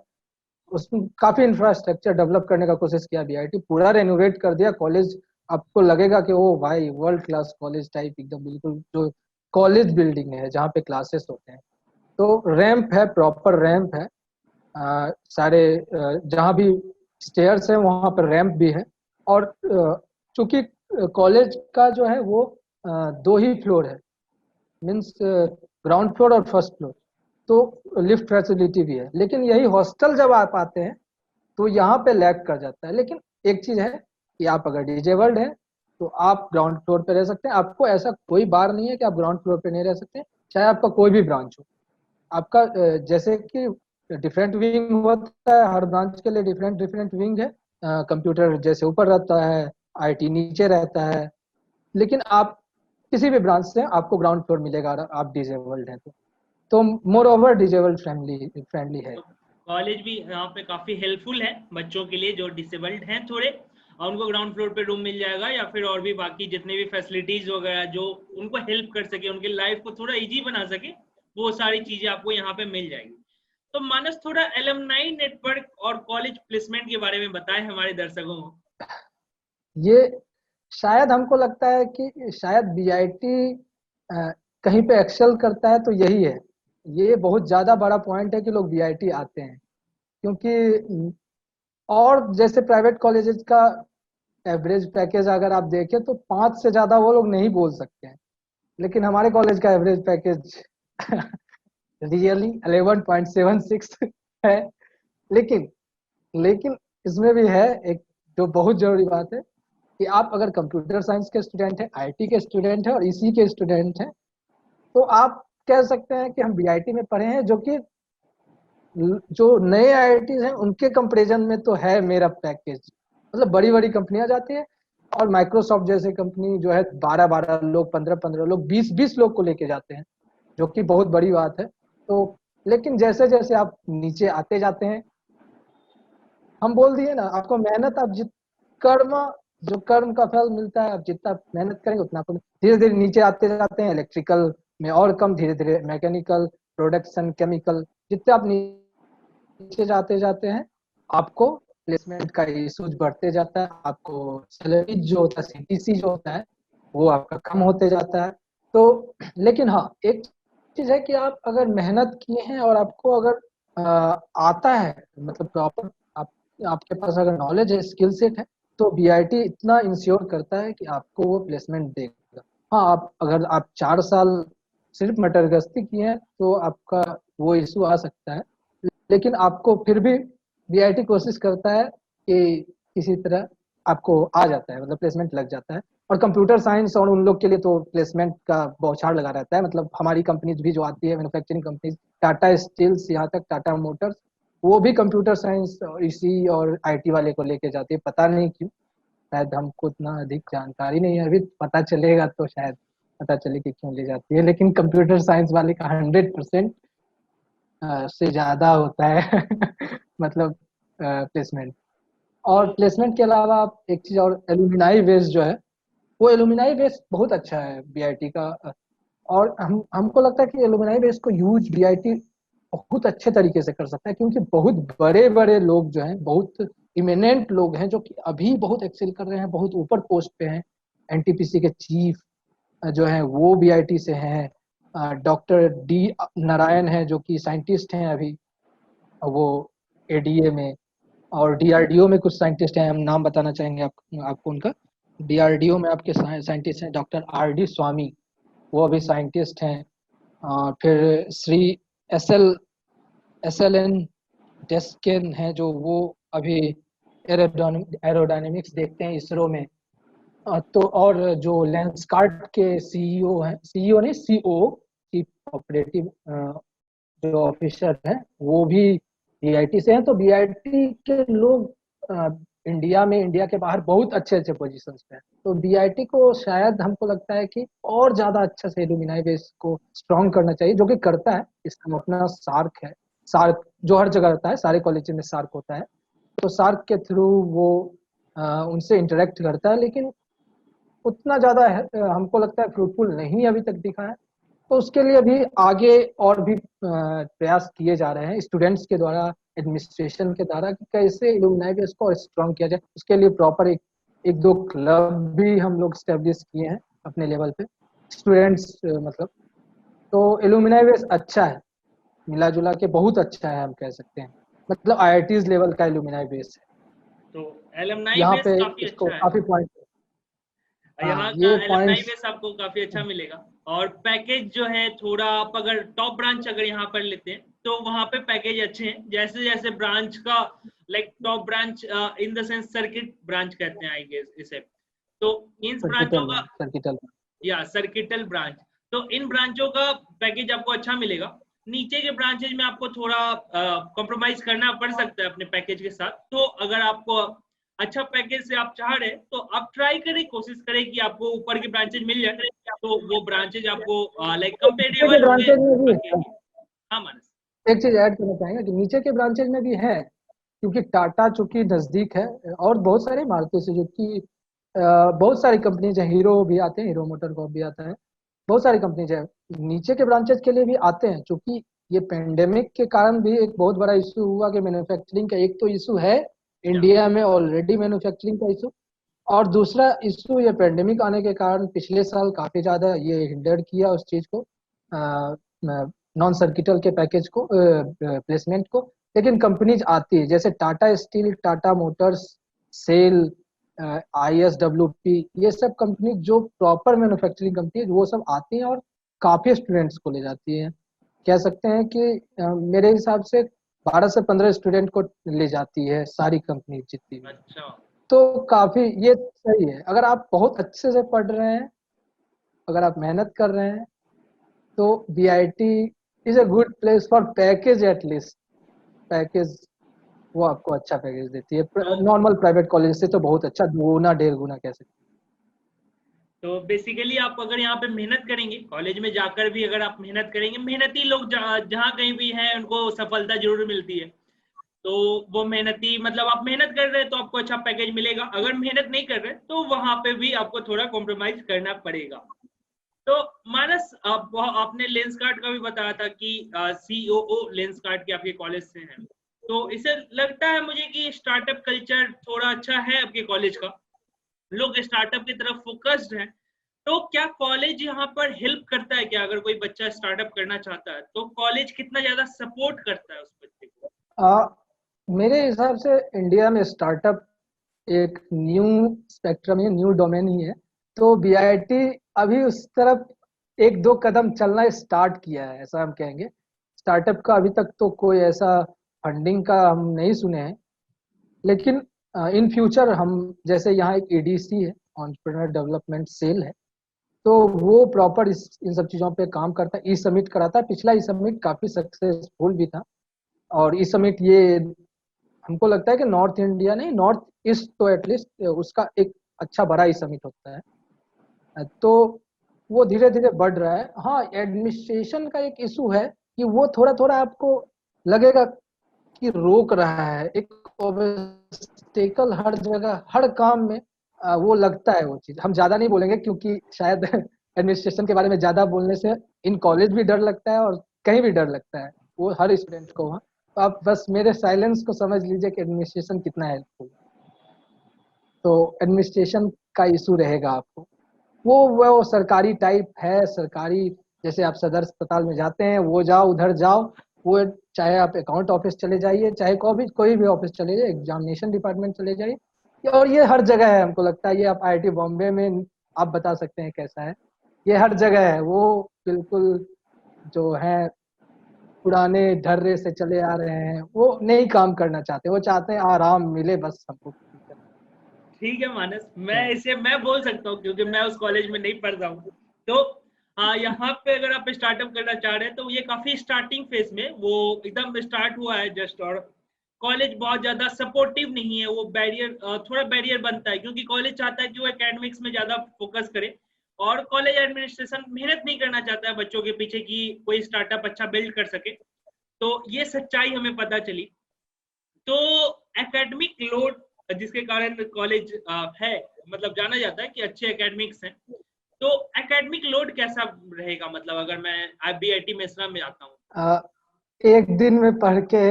उसमें काफी इंफ्रास्ट्रक्चर डेवलप करने का कोशिश किया, बीआईटी पूरा रेनोवेट कर दिया कॉलेज। आपको लगेगा कि ओ भाई वर्ल्ड क्लास कॉलेज टाइप, एकदम बिल्कुल जो कॉलेज बिल्डिंग है जहाँ पे क्लासेस होते हैं। तो रैंप है, प्रॉपर रैंप है, सारे जहाँ भी स्टेयर्स है वहाँ पर रैंप भी है। और चूंकि कॉलेज का जो है वो 2 ही फ्लोर है, मीन्स ग्राउंड फ्लोर और फर्स्ट फ्लोर, तो लिफ्ट फैसिलिटी भी है। लेकिन यही हॉस्टल जब आप आते हैं तो यहाँ पे लैग कर जाता है। लेकिन एक चीज है कि आप अगर डिजेबल्ड हैं तो आप ग्राउंड फ्लोर पे रह सकते हैं, आपको ऐसा कोई बार नहीं है कि आप ग्राउंड फ्लोर पे नहीं रह सकते, चाहे आपका कोई भी ब्रांच हो। आपका जैसे कि डिफरेंट विंग होता है, हर ब्रांच के लिए डिफरेंट डिफरेंट विंग है। कंप्यूटर जैसे ऊपर रहता है, आईटी नीचे रहता है, लेकिन आप किसी भी ब्रांच से आपको ग्राउंड फ्लोर मिलेगा अगर आप डिजेबल्ड हैं तो मोर ओवर डिजेबल्ड फ्रेंडली है। कॉलेज भी यहाँ पे काफी हेल्पफुल है बच्चों के लिए जो डिसेबल्ड हैं थोड़े, और उनको ग्राउंड फ्लोर पे रूम मिल जाएगा या फिर और भी बाकी जितने भी फैसिलिटीज वगैरह जो उनको हेल्प कर सके, उनकी लाइफ को थोड़ा इजी बना सके, वो सारी चीजें आपको यहाँ पे मिल जाएगी। तो मानस, थोड़ा एलुमनाई नेटवर्क और कॉलेज प्लेसमेंट के बारे में बताएं हमारे दर्शकों को। ये शायद हमको लगता है कि शायद बीआईटी कहीं पे एक्सेल करता है तो यही है। ये बहुत ज्यादा बड़ा पॉइंट है कि लोग बीआईटी आते हैं, क्योंकि और जैसे प्राइवेट कॉलेजेस का एवरेज पैकेज अगर आप देखें तो 5 से ज्यादा वो लोग नहीं बोल सकते हैं, लेकिन हमारे कॉलेज का एवरेज पैकेज रियली 11.76 है। लेकिन लेकिन इसमें भी है एक जो बहुत जरूरी बात है कि आप अगर कंप्यूटर साइंस के स्टूडेंट हैं, आईटी के स्टूडेंट हैं और इसी के स्टूडेंट हैं, तो आप कह सकते हैं कि हम बीआईटी में पढ़े हैं, जो कि जो नए आईआईटी हैं उनके कंपैरिजन में तो है मेरा पैकेज। मतलब बड़ी बड़ी कंपनियां जाती है और माइक्रोसॉफ्ट जैसे कंपनी जो है 12-12 लोग, 15-15 लोग, 20-20 लोग को लेके जाते हैं, जो कि बहुत बड़ी बात है। तो लेकिन जैसे जैसे आप नीचे आते जाते हैं, हम बोल दिए ना आपको, मेहनत आप जित कर्म जो कर्म का फल मिलता है, आप जितना मेहनत करेंगे उतना आपको धीरे धीरे नीचे आते जाते हैं। इलेक्ट्रिकल में और कम, धीरे धीरे मैकेनिकल, प्रोडक्शन, केमिकल, जितने आप नीचे जाते जाते हैं आपको प्लेसमेंट का इशूज बढ़ते जाता है, आपको सैलरी जो होता है, सीटीसी जो होता है वो आपका कम होते जाता है। तो लेकिन हाँ, एक चीज है कि आप अगर मेहनत किए हैं और आपको अगर आता है, मतलब प्रॉपर आपके पास अगर नॉलेज है, स्किल सेट है, तो बीआईटी इतना इंश्योर करता है कि आपको वो प्लेसमेंट देगा। हाँ, आप अगर आप 4 साल सिर्फ मटरगश्ती किए हैं तो आपका वो इशू आ सकता है, लेकिन आपको फिर भी बीआईटी कोशिश करता है कि किसी तरह आपको आ जाता है, मतलब प्लेसमेंट लग जाता है। और कंप्यूटर साइंस और उन लोग के लिए तो प्लेसमेंट का बौछार लगा रहता है। मतलब हमारी कंपनीज भी जो आती है, मैन्युफैक्चरिंग कंपनीज, टाटा स्टील्स, यहाँ तक टाटा मोटर्स, वो भी कंप्यूटर साइंस और इसी और आईटी वाले को लेके जाती है। पता नहीं क्यों, शायद हमको उतना अधिक जानकारी नहीं है, अभी पता चलेगा तो शायद पता चले कि क्यों ले जाती है। लेकिन कंप्यूटर साइंस वाले का 100% से ज्यादा होता है मतलब प्लेसमेंट। और प्लेसमेंट के अलावा आप एक चीज और, एलुमिनाई बेस जो है, वो एलुमिनाई बेस बहुत अच्छा है बीआईटी का। और हमको लगता है कि एलुमिनाई बेस को यूज बीआईटी बहुत अच्छे तरीके से कर सकता है, क्योंकि बहुत बड़े बड़े लोग जो हैं, बहुत इमिनेंट लोग हैं जो कि अभी बहुत एक्सेल कर रहे हैं, बहुत ऊपर पोस्ट पे हैं। एनटीपीसी के चीफ जो हैं वो बीआईटी से हैं। डॉक्टर डी नारायण है जो कि साइंटिस्ट हैं अभी, वो एडीए में, और डीआरडीओ में कुछ साइंटिस्ट हैं, हम नाम बताना चाहेंगे आपको उनका। डीआरडीओ में आपके साइंटिस्ट हैं डॉक्टर आर डी स्वामी, वो अभी साइंटिस्ट हैं। फिर श्री एस एल एन डेस्केन है जो वो अभी एरोडायनेमिक्स देखते हैं इसरो में। तो और जो लेंसकार्ट के सीईओ हैं, सीईओ नहीं सीओ, चीफ ऑपरेटिव जो ऑफिसर हैं, वो भी बीआईटी से हैं। तो बीआईटी के लोग इंडिया के बाहर बहुत अच्छे अच्छे पोजीशंस पे हैं। तो बीआईटी को शायद हमको लगता है कि और ज्यादा अच्छा से इल्यूमिनाई बेस को स्ट्रॉन्ग करना चाहिए, जो कि करता है। इसका अपना सार्क है, सार्क जो हर जगह रहता है, सारे कॉलेज में सार्क होता है, तो सार्क के थ्रू वो उनसे इंटरेक्ट करता है, लेकिन उतना ज्यादा हमको लगता है फ्रूटफुल नहीं अभी तक दिखा है। तो उसके लिए भी आगे और भी प्रयास किए जा रहे हैं स्टूडेंट्स के द्वारा, एडमिनिस्ट्रेशन के द्वारा, कि कैसे इल्यूमिनाई बेस को स्ट्रॉन्ग किया जाए। उसके लिए प्रॉपर एक दो क्लब भी हम लोग स्टेब्लिश किए हैं अपने लेवल पे, स्टूडेंट्स मतलब। तो इल्यूमिनाई बेस अच्छा है, मिला जुला के बहुत अच्छा है, हम कह सकते हैं। मतलब आईआईटीज लेवल का इल्यूमिनाई बेस है। तो एलुमनाई यहाँ बेस पे काफी इसको अच्छा है, काफी पॉइंट, यहाँ का ये एलुमनाई पॉइंट्स बेस आपको काफी अच्छा मिलेगा। और पैकेज जो है थोड़ा, आप अगर टॉप ब्रांच अगर यहाँ पर लेते हैं तो वहां पे पैकेज अच्छे हैं। जैसे जैसे ब्रांच का like top branch in the sense circuit branch कहते हैं आई गेस इसे, तो इन ब्रांचों का या सर्किटल ब्रांच, तो इन ब्रांचों का पैकेज आपको अच्छा मिलेगा। नीचे के ब्रांचेज में आपको थोड़ा कॉम्प्रोमाइज करना पड़ सकता है अपने पैकेज के साथ। तो अगर आपको अच्छा पैकेज से आप चाह रहे हैं तो आप ट्राई करें, कोशिश करें कि आपको ऊपर के ब्रांचेज मिल जाए, तो वो ब्रांचेज आपको लाइक नीचे के कंपेटेबल होंगे ब्रांचेज में भी ऊपर के है। लिए। हाँ मानस, एक चीज ऐड करना चाहेंगे कि नीचे के ब्रांचेज में भी है, क्योंकि टाटा चूंकि नजदीक है, और बहुत सारे मारुति सुजुकी, बहुत सारी कंपनीज है, हीरो भी आते हैं, हीरो मोटर कॉर्प भी आता है, बहुत सारी कंपनीज है नीचे के ब्रांचेज के लिए भी आते हैं। चूंकि ये पेंडेमिक के कारण भी एक बहुत बड़ा इशू हुआ कि मैन्युफैक्चरिंग का एक तो इशू है इंडिया में ऑलरेडी, मैन्युफैक्चरिंग का इशू, और दूसरा इशू ये पेंडेमिक आने के कारण पिछले साल काफी ज्यादा ये हिंडर किया उस चीज को, नॉन सर्किटल के पैकेज को, प्लेसमेंट को। लेकिन कंपनीज आती है जैसे Tata steel, Tata motors, SAIL, ISWP, ये सब कंपनी जो प्रॉपर मैन्युफैक्चरिंग कंपनी है, वो सब आती हैं और काफी स्टूडेंट्स को ले जाती हैं। कह सकते हैं कि मेरे हिसाब से 12 से 15 स्टूडेंट को ले जाती है सारी कंपनी जितनी भी। अच्छा तो काफी ये सही है। अगर आप बहुत अच्छे से पढ़ रहे हैं, अगर आप मेहनत कर रहे हैं, तो BIT is a good place for package, at least package वो आपको अच्छा पैकेज देती है, तो नॉर्मल प्राइवेट कॉलेज से तो बहुत अच्छा, गुना 1.5 गुना कह सकते हैं। तो बेसिकली आप अगर यहाँ पे मेहनत करेंगे, कॉलेज में जाकर भी अगर आप मेहनत करेंगे, मेहनती लोग जहाँ कहीं भी हैं उनको सफलता जरूर मिलती है। तो वो मेहनती मतलब आप मेहनत कर रहे हैं तो आपको अच्छा पैकेज मिलेगा, अगर मेहनत नहीं कर रहे तो वहां पे भी आपको थोड़ा कॉम्प्रोमाइज करना पड़ेगा। तो मानस आपने लेंस कार्ड का भी बताया था कि COO लेंस कार्ड के आपके कॉलेज से हैं, तो इसे लगता है मुझे कि स्टार्टअप कल्चर थोड़ा अच्छा है आपके कॉलेज का, लोग स्टार्टअप की तरफ फोकस्ड हैं। तो क्या कॉलेज यहाँ पर हेल्प करता है क्या? अगर कोई बच्चा स्टार्टअप करना चाहता है तो कॉलेज कितना ज्यादा सपोर्ट करता है उस बच्चे को? मेरे हिसाब से इंडिया में स्टार्टअप एक न्यू स्पेक्ट्रम है, न्यू डोमेन ही है। तो बीआईटी अभी उस तरफ एक दो कदम चलना स्टार्ट किया है, ऐसा हम कहेंगे। स्टार्टअप का अभी तक तो कोई ऐसा फंडिंग का हम नहीं सुने हैं, लेकिन इन फ्यूचर हम, जैसे यहाँ एक एडीसी है, एंटरप्रेन्योर डेवलपमेंट सेल है, तो वो प्रॉपर इन सब चीज़ों पे काम करता है। ई समिट कराता है, पिछला ई समिट काफ़ी सक्सेसफुल भी था। और ई समिट ये हमको लगता है कि नॉर्थ इंडिया नहीं, नॉर्थ ईस्ट तो एटलीस्ट उसका एक अच्छा बड़ा ही समिट होता है। तो वो धीरे धीरे बढ़ रहा है। हाँ, एडमिनिस्ट्रेशन का एक इशू है कि वो थोड़ा थोड़ा आपको लगेगा कि रोक रहा है, एक ऑब्स्टेकल हर जगह हर काम में वो लगता है। वो चीज हम ज्यादा नहीं बोलेंगे, क्योंकि शायद एडमिनिस्ट्रेशन के बारे में ज्यादा बोलने से इन कॉलेज भी डर लगता है और कहीं भी डर लगता है। वो हर स्टूडेंट को वहाँ। तो आप बस मेरे साइलेंस को समझ लीजिए कि एडमिनिस्ट्रेशन कितना हेल्पफुल। तो एडमिनिस्ट्रेशन का इशू रहेगा आपको। वो सरकारी टाइप है, सरकारी जैसे आप सदर अस्पताल में जाते हैं, वो जाओ उधर जाओ, वो चाहे आप अकाउंट ऑफिस चले जाइए, चाहे कोई भी ऑफिस चले जाइए, एग्जामिनेशन डिपार्टमेंट चले जाइए, और ये हर जगह है। हमको लगता है ये आप IIT बॉम्बे में आप बता सकते हैं कैसा है, ये हर जगह है। वो बिल्कुल जो है पुराने ढर्रे से चले आ रहे हैं, वो नहीं काम करना चाहते, वो चाहते हैं आराम मिले बस हमको। ठीक है मानस, मैं बोल सकता हूँ क्योंकि मैं उस कॉलेज में नहीं पढ़ रहा हूँ। तो यहाँ पे अगर आप स्टार्टअप करना चाह रहे हैं तो ये काफी स्टार्टिंग फेज में वो एकदम स्टार्ट हुआ है जस्ट, और कॉलेज बहुत ज्यादा सपोर्टिव नहीं है। वो बैरियर, थोड़ा बैरियर बनता है क्योंकि कॉलेज चाहता है कि वो एकेडमिक्स में ज्यादा फोकस करे, और कॉलेज एडमिनिस्ट्रेशन मेहनत नहीं करना चाहता है बच्चों के पीछे कि कोई स्टार्टअप अच्छा बिल्ड कर सके। तो ये सच्चाई हमें पता चली। तो एकेडमिक लोड जिसके कारण कॉलेज है, मतलब जाना जाता है कि अच्छे एकेडमिक्स हैं। तो एकेडमिक लोड कैसा रहेगा, मतलब अगर मैं IBIT मेसरा में आता हूँ? एक दिन में पढ़ के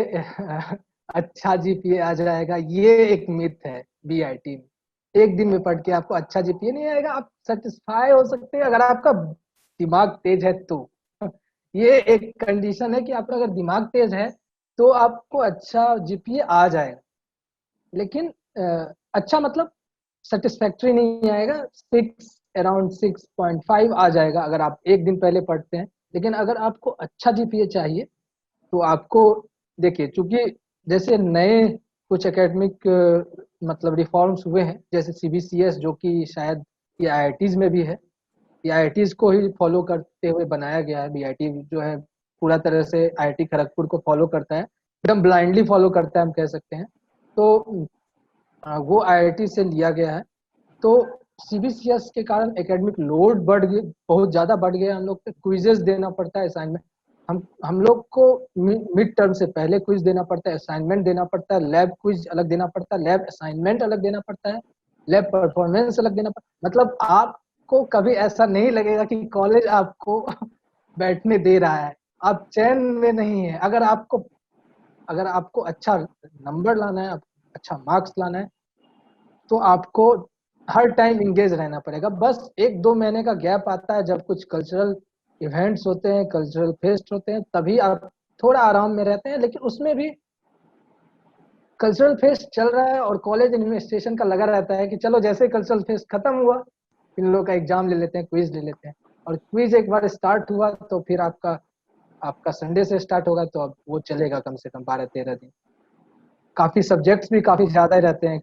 अच्छा GPA आ जाएगा, ये एक मिथ है BIT में। एक दिन में पढ़ के आपको अच्छा GPA नहीं आएगा। आप सेटिस्फाई हो सकते हैं अगर आपका दिमाग तेज है तो। ये एक कंडीशन है कि आपका अगर दिमाग तेज है तो आपको अच्छा GPA आ जाएगा, लेकिन अच्छा मतलब सेटिस्फैक्ट्री नहीं आएगा। अराउंड 6.5 आ जाएगा अगर आप एक दिन पहले पढ़ते हैं। लेकिन अगर आपको अच्छा GPA चाहिए तो आपको देखिए, चूंकि जैसे नए कुछ एकेडमिक मतलब रिफॉर्म्स हुए हैं, जैसे CBCS जो कि शायद ये IITs में भी है, ये IITs को ही फॉलो करते हुए बनाया गया है। BIT जो है पूरा तरह से IIT खड़गपुर को फॉलो करता है, एकदम ब्लाइंडली फॉलो करता है हम कह सकते हैं। तो वो IIT से लिया गया है। तो CBCS के कारण एकेडमिक लोड बढ़ गया, बहुत ज़्यादा बढ़ गया। हम लोग को क्विजेस देना पड़ता है, असाइनमेंट। हम लोग को मिड टर्म से पहले क्विज देना पड़ता है, असाइनमेंट देना पड़ता है, लैब क्विज अलग देना पड़ता है, लैब असाइनमेंट अलग देना पड़ता है, लैब परफॉर्मेंस अलग देना पड़ता है। मतलब आपको कभी ऐसा नहीं लगेगा कि कॉलेज आपको बैठने दे रहा है, आप चैन में नहीं है। अगर आपको अच्छा नंबर लाना है, अच्छा मार्क्स लाना है, तो आपको हर टाइम इंगेज रहना पड़ेगा। बस 1-2 महीने का गैप आता है जब कुछ कल्चरल इवेंट्स होते हैं, कल्चरल फेस्ट होते हैं, तभी आप थोड़ा आराम में रहते हैं। लेकिन उसमें भी कल्चरल फेस्ट चल रहा है और कॉलेज एडमिनिस्ट्रेशन का लगा रहता है कि चलो जैसे कल्चरल फेस्ट खत्म हुआ, इन लोग का एग्जाम ले लेते हैं, क्विज ले लेते हैं। और क्विज एक बार स्टार्ट हुआ तो फिर आपका संडे से स्टार्ट होगा, तो अब वो चलेगा कम से कम 12-13 दिन। काफी सब्जेक्ट्स भी काफी ज्यादा रहते हैं,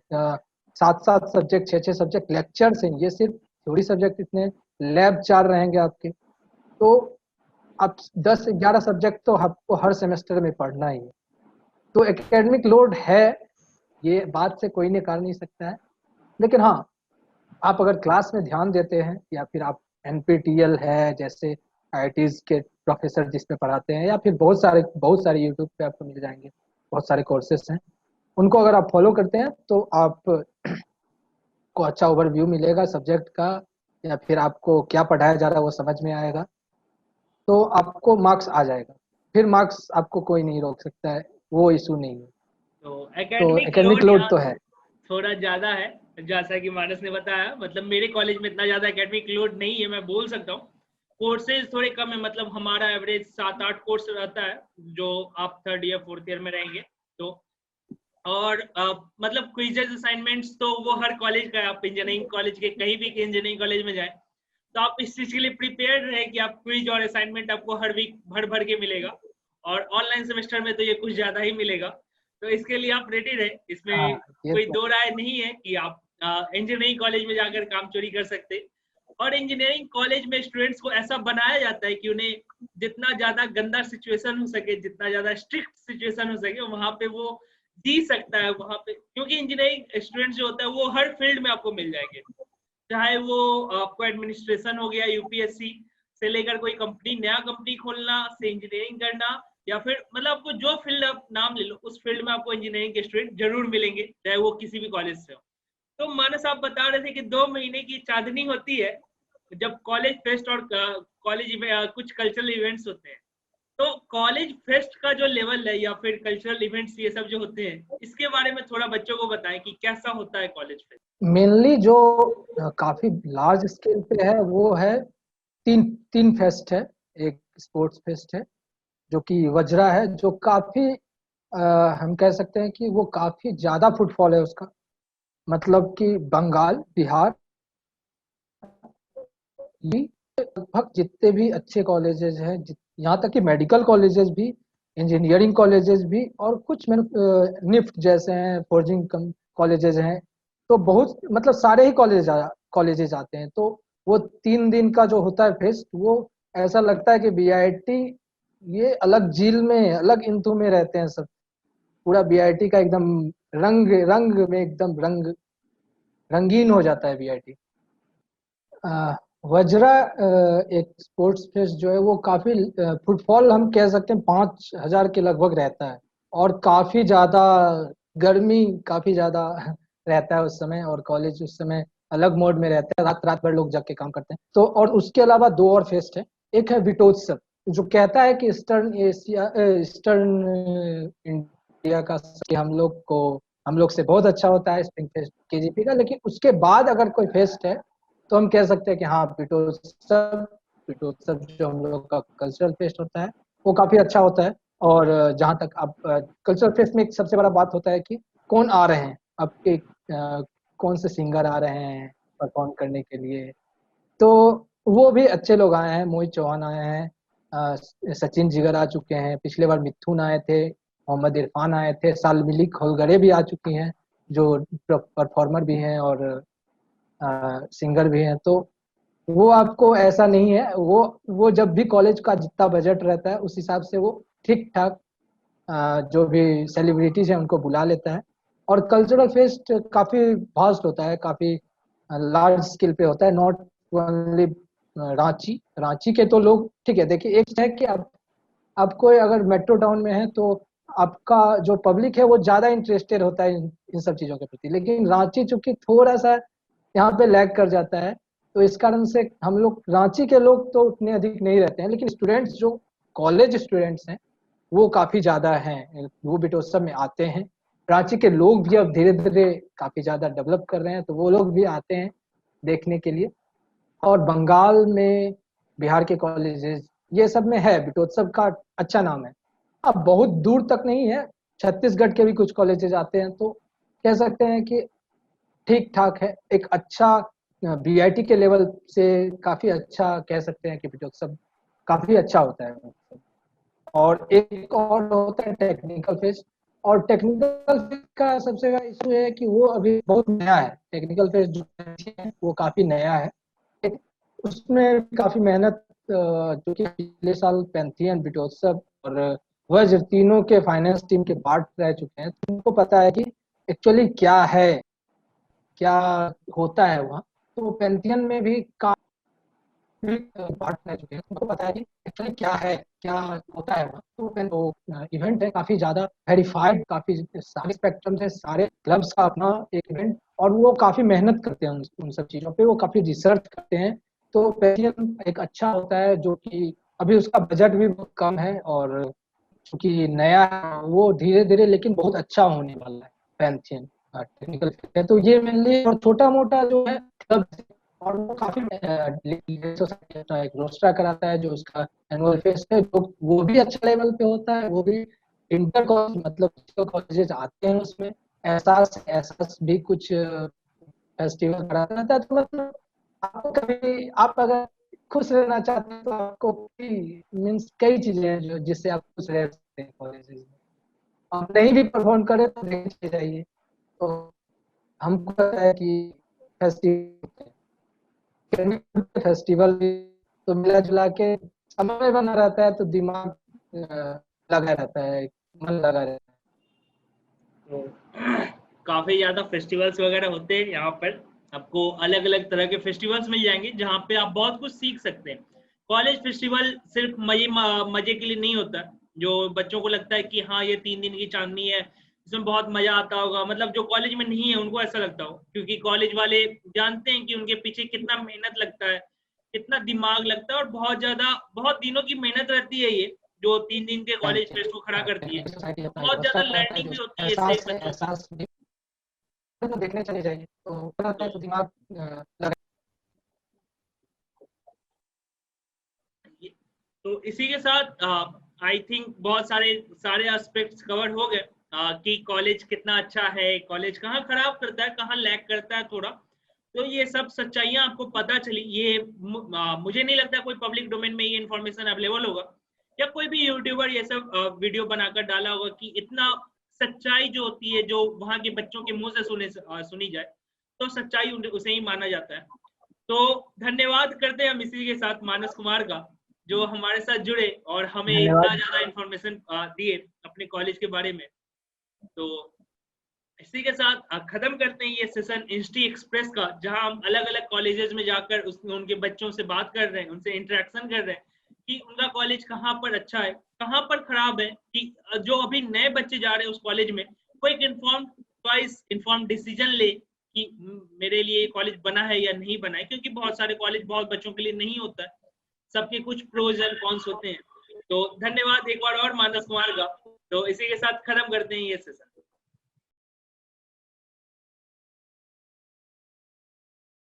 7-7 सब्जेक्ट, 6-6 सब्जेक्ट लेक्चर्स हैं। ये सिर्फ थ्योरी सब्जेक्ट इतने, लैब 4 रहेंगे आपके। तो आप 10-11 सब्जेक्ट तो आपको हर सेमेस्टर में पढ़ना ही है। तो एकेडमिक लोड है, ये बात से कोई नहीं कर नहीं सकता है। लेकिन हाँ, आप अगर क्लास में ध्यान देते हैं, या फिर आप NPTEL है जैसे IITs के प्रोफेसर जिसमें पढ़ाते हैं, या फिर बहुत सारे यूट्यूब पे आपको मिल जाएंगे, बहुत सारे कोर्सेस हैं, उनको अगर आप फॉलो करते हैं तो आप को अच्छा ओवरव्यू मिलेगा सब्जेक्ट का, या फिर आपको क्या पढ़ाया जा रहा है वो समझ में आएगा, तो आपको मार्क्स आ जाएगा। फिर मार्क्स आपको कोई नहीं रोक सकता है, वो इशू नहीं है। तो तो एकेडमिक एकेडमिक लोड लोड यहाँ तो है। थोड़ा ज्यादा है, जैसा कि मानस ने बताया। मतलब मेरे कॉलेज में इतना ज्यादा एकेडमिक लोड नहीं है, मैं बोल सकता हूँ। कोर्सेज थोड़े कम है, मतलब हमारा एवरेज 7-8 कोर्स रहता है जो आप 3rd ईयर 4th ईयर में रहेंगे। तो और मतलब क्विजेज असाइनमेंट्स तो वो हर कॉलेज का है। आप इंजीनियरिंग कॉलेज के कहीं भी इंजीनियरिंग कॉलेज में जाए तो आप इस चीज के लिए प्रिपेयर रहे कि आप क्विज और असाइनमेंट आपको हर वीक भर भर के मिलेगा, और ऑनलाइन सेमेस्टर में तो ये कुछ ज्यादा ही मिलेगा। तो इसके लिए आप रेडी रहे, इसमें ये कोई तो दो राय नहीं है कि आप इंजीनियरिंग कॉलेज में जाकर काम चोरी कर सकते। और इंजीनियरिंग कॉलेज में स्टूडेंट्स को ऐसा बनाया जाता है कि उन्हें जितना ज्यादा गंदा सिचुएशन हो सके, जितना ज्यादा स्ट्रिक्ट सिचुएशन हो सके, वहां पे वो जी सकता है वहां पे। क्योंकि इंजीनियरिंग स्टूडेंट्स जो होता है वो हर फील्ड में आपको मिल जाएंगे, चाहे वो आपको एडमिनिस्ट्रेशन हो गया, UPSC से लेकर कोई कंपनी, नया कंपनी खोलना से इंजीनियरिंग करना, या फिर मतलब आपको जो फील्ड आप नाम ले लो उस फील्ड में आपको इंजीनियरिंग के स्टूडेंट जरूर मिलेंगे, चाहे वो किसी भी कॉलेज से हो। तो मानस आप बता रहे थे कि 2 महीने की चांदनी होती है जब कॉलेज फेस्ट और कॉलेज में कुछ कल्चरल इवेंट्स होते हैं। तो कॉलेज फेस्ट का जो लेवल है या फिर कल्चरल इवेंट्स ये सब जो होते हैं, इसके बारे में थोड़ा बच्चों को बताएं कि कैसा होता है कॉलेज फेस्ट। मेनली जो काफी लार्ज स्केल पे है वो है तीन तीन फेस्ट है। एक स्पोर्ट्स फेस्ट है जो कि वज्रा है, जो काफी हम कह सकते हैं कि वो काफी ज्यादा फुटफॉल है उसका। मतलब कि बंगाल, बिहार, भी लगभग जितने भी अच्छे कॉलेजेस हैं, यहाँ तक कि मेडिकल कॉलेजेस भी, इंजीनियरिंग कॉलेजेस भी, और कुछ निफ्ट जैसे हैं, फोर्जिंग कॉलेजेस हैं, तो बहुत मतलब सारे ही कॉलेजेस आते हैं। तो वो 3 दिन का जो होता है फेस्ट, वो ऐसा लगता है कि बीआईटी ये अलग झील में, अलग इंतु में रहते हैं सब। पूरा बीआईटी का एकदम रंग रंग में एकदम रंगीन हो जाता है बीआईटी। वज्रा एक स्पोर्ट्स फेस्ट जो है वो काफी फुटफॉल हम कह सकते हैं 5,000 के लगभग रहता है, और काफी ज्यादा गर्मी काफी ज्यादा रहता है उस समय, और कॉलेज उस समय अलग मोड में रहता है, रात रात भर लोग जग के काम करते हैं। तो और उसके अलावा 2 और फेस्ट है। एक है विटोत्सव, जो कहता है कि ईस्टर्न इंडिया का कि हम लोग से बहुत अच्छा होता है स्प्रिंग फेस्ट केजीपी का। लेकिन उसके बाद अगर कोई फेस्ट है तो हम कह सकते हैं कि हाँ, पीठोत्सव जो हम लोग का कल्चरल फेस्ट होता है वो काफी अच्छा होता है। और जहाँ तक अब कल्चरल फेस्ट में एक सबसे बड़ा बात होता है कि कौन आ रहे हैं आपके, कौन से सिंगर आ रहे हैं परफॉर्म करने के लिए। तो वो भी अच्छे लोग आए हैं, मोहित चौहान आए हैं, सचिन जिगर आ चुके हैं, पिछले बार मिथुन आए थे, मोहम्मद इरफान आए थे, सालमिली खोलगरे भी आ चुकी हैं, जो परफॉर्मर भी हैं और सिंगर भी हैं। तो वो आपको ऐसा नहीं है, वो जब भी कॉलेज का जितना बजट रहता है उस हिसाब से वो ठीक ठाक जो भी सेलिब्रिटीज हैं उनको बुला लेता है। और कल्चरल फेस्ट काफी वास्ट होता है, काफी लार्ज स्केल पे होता है, नॉट ओनली रांची के तो लोग ठीक है। देखिए, एक है कि अब कोई अगर मेट्रो टाउन में है तो आपका जो पब्लिक है वो ज्यादा इंटरेस्टेड होता है इन सब चीजों के प्रति, लेकिन रांची चूंकि थोड़ा सा यहाँ पे लैग कर जाता है, तो इस कारण से हम लोग रांची के लोग तो उतने अधिक नहीं रहते हैं, लेकिन स्टूडेंट्स जो कॉलेज स्टूडेंट्स हैं वो काफी ज्यादा हैं, वो बीटोत्सव में आते हैं। रांची के लोग भी अब धीरे धीरे काफी ज्यादा डेवलप कर रहे हैं, तो वो लोग भी आते हैं देखने के लिए। और बंगाल में, बिहार के कॉलेजेस, ये सब में है बीटोत्सव का अच्छा नाम है। अब बहुत दूर तक नहीं है, छत्तीसगढ़ के भी कुछ कॉलेजेस आते हैं, तो कह सकते हैं कि ठीक ठाक है। एक अच्छा बीआईटी के लेवल से काफी अच्छा कह सकते हैं कि बीटोत्सव काफी अच्छा होता है। और एक और होता है टेक्निकल फेस्ट, और टेक्निकल फेस्ट का सबसे बड़ा इशू है कि वो अभी बहुत नया है। टेक्निकल फेस्ट जो है वो काफी नया है, उसमें काफी मेहनत जो कि पिछले साल पैंथियन, बीटोत्सव और वज्र तीनों के फाइनेंस टीम के पार्ट रह चुके हैं, तो उनको पता है कि एक्चुअली क्या है, क्या होता है वहाँ। तो पैंथियन में भी पार्ट रह चुके हैं, उनको पता है कि एक्चुअली क्या है, क्या होता है वहाँ। तो इवेंट है काफी ज्यादा वेरीफाइड, काफी सारे स्पेक्ट्रम से सारे क्लब्स का अपना एक इवेंट, और वो काफी मेहनत करते हैं उन सब चीजों पे, वो काफी रिसर्च करते हैं। तो पैंथियन एक अच्छा होता है, जो कि अभी उसका बजट भी बहुत कम है, और क्योंकि नया है वो धीरे धीरे लेकिन बहुत अच्छा होने वाला है पैंथियन टेक्निकल है। तो ये मेनली, और छोटा मोटा जो है क्लब, और वो काफी एक रोस्टर कराता है जो उसका एनुअल फेस्ट है, जो वो भी अच्छा लेवल पे होता है। वो भी इंटर कॉलेज, मतलब कॉलेजेस आते हैं उसमें। एहसास भी कुछ फेस्टिवल कराता रहता है। तो मतलब आपको कभी, आप अगर खुश रहना चाहते हैं तो आपको मीन्स कई चीजें हैं जो जिससे आप खुश रह सकते हैं कॉलेजेस में। आप नहीं भी परफॉर्म करें तो देखते जाइए। तो हमको पता है कि फेस्टिवल भी तो मिला जुला के समय बना रहता है, तो दिमाग लगा रहता है, मन लगा रहता है। तो काफी ज्यादा फेस्टिवल्स वगैरह होते हैं यहाँ पर, आपको अलग अलग तरह के फेस्टिवल्स मिल जाएंगे जहाँ पे आप बहुत कुछ सीख सकते हैं। कॉलेज फेस्टिवल सिर्फ मजे के लिए नहीं होता। जो बच्चों को लगता है कि हाँ ये 3 दिन की चांदनी है, इसमें बहुत मजा आता होगा, मतलब जो कॉलेज में नहीं है उनको ऐसा लगता हो, क्योंकि कॉलेज वाले जानते हैं कि उनके पीछे कितना मेहनत लगता है, कितना दिमाग लगता है, और बहुत ज्यादा बहुत दिनों की मेहनत रहती है ये, जो 3 दिन के कॉलेज फेस्ट को खड़ा करती है। बहुत ज्यादा लर्निंग भी होती है इससे बच्चों को देखने चले जाइए तो दिमाग लगा। तो इसी के साथ आई थिंक बहुत सारे एस्पेक्ट्स कवर हो गए कि कॉलेज कितना अच्छा है, कॉलेज कहाँ खराब करता है, कहाँ लैग करता है थोड़ा। तो ये सब सच्चाइयाँ आपको पता चली। ये मुझे नहीं लगता कोई पब्लिक डोमेन में ये इन्फॉर्मेशन अवेलेबल होगा या कोई भी यूट्यूबर ये सब वीडियो बनाकर डाला होगा कि इतना सच्चाई जो होती है जो वहाँ के बच्चों के मुंह से सुनी जाए, तो सच्चाई उसे ही माना जाता है। तो धन्यवाद करते हैं हम इसी के साथ मानस कुमार का, जो हमारे साथ जुड़े और हमें इतना ज्यादा इन्फॉर्मेशन दिए अपने कॉलेज के बारे में। तो इसी के साथ खत्म करते हैं ये सेशन इंस्टी एक्सप्रेस का, जहां हम अलग अलग कॉलेजेस में जाकर उनके बच्चों से बात कर रहे हैं, उनसे इंटरेक्शन कर रहे हैं कि उनका कॉलेज कहाँ पर अच्छा है, कहाँ पर खराब है, कि जो अभी नए बच्चे जा रहे हैं उस कॉलेज में कोई इन्फॉर्म डिसीजन ले कि मेरे लिए कॉलेज बना है या नहीं बना है, क्योंकि बहुत सारे कॉलेज बहुत बच्चों के लिए नहीं होता है, सबके कुछ प्रोज एंड कॉन्स होते हैं। तो धन्यवाद एक बार और मानस कुमार का। तो इसी के साथ खत्म करते हैं ये सेशन।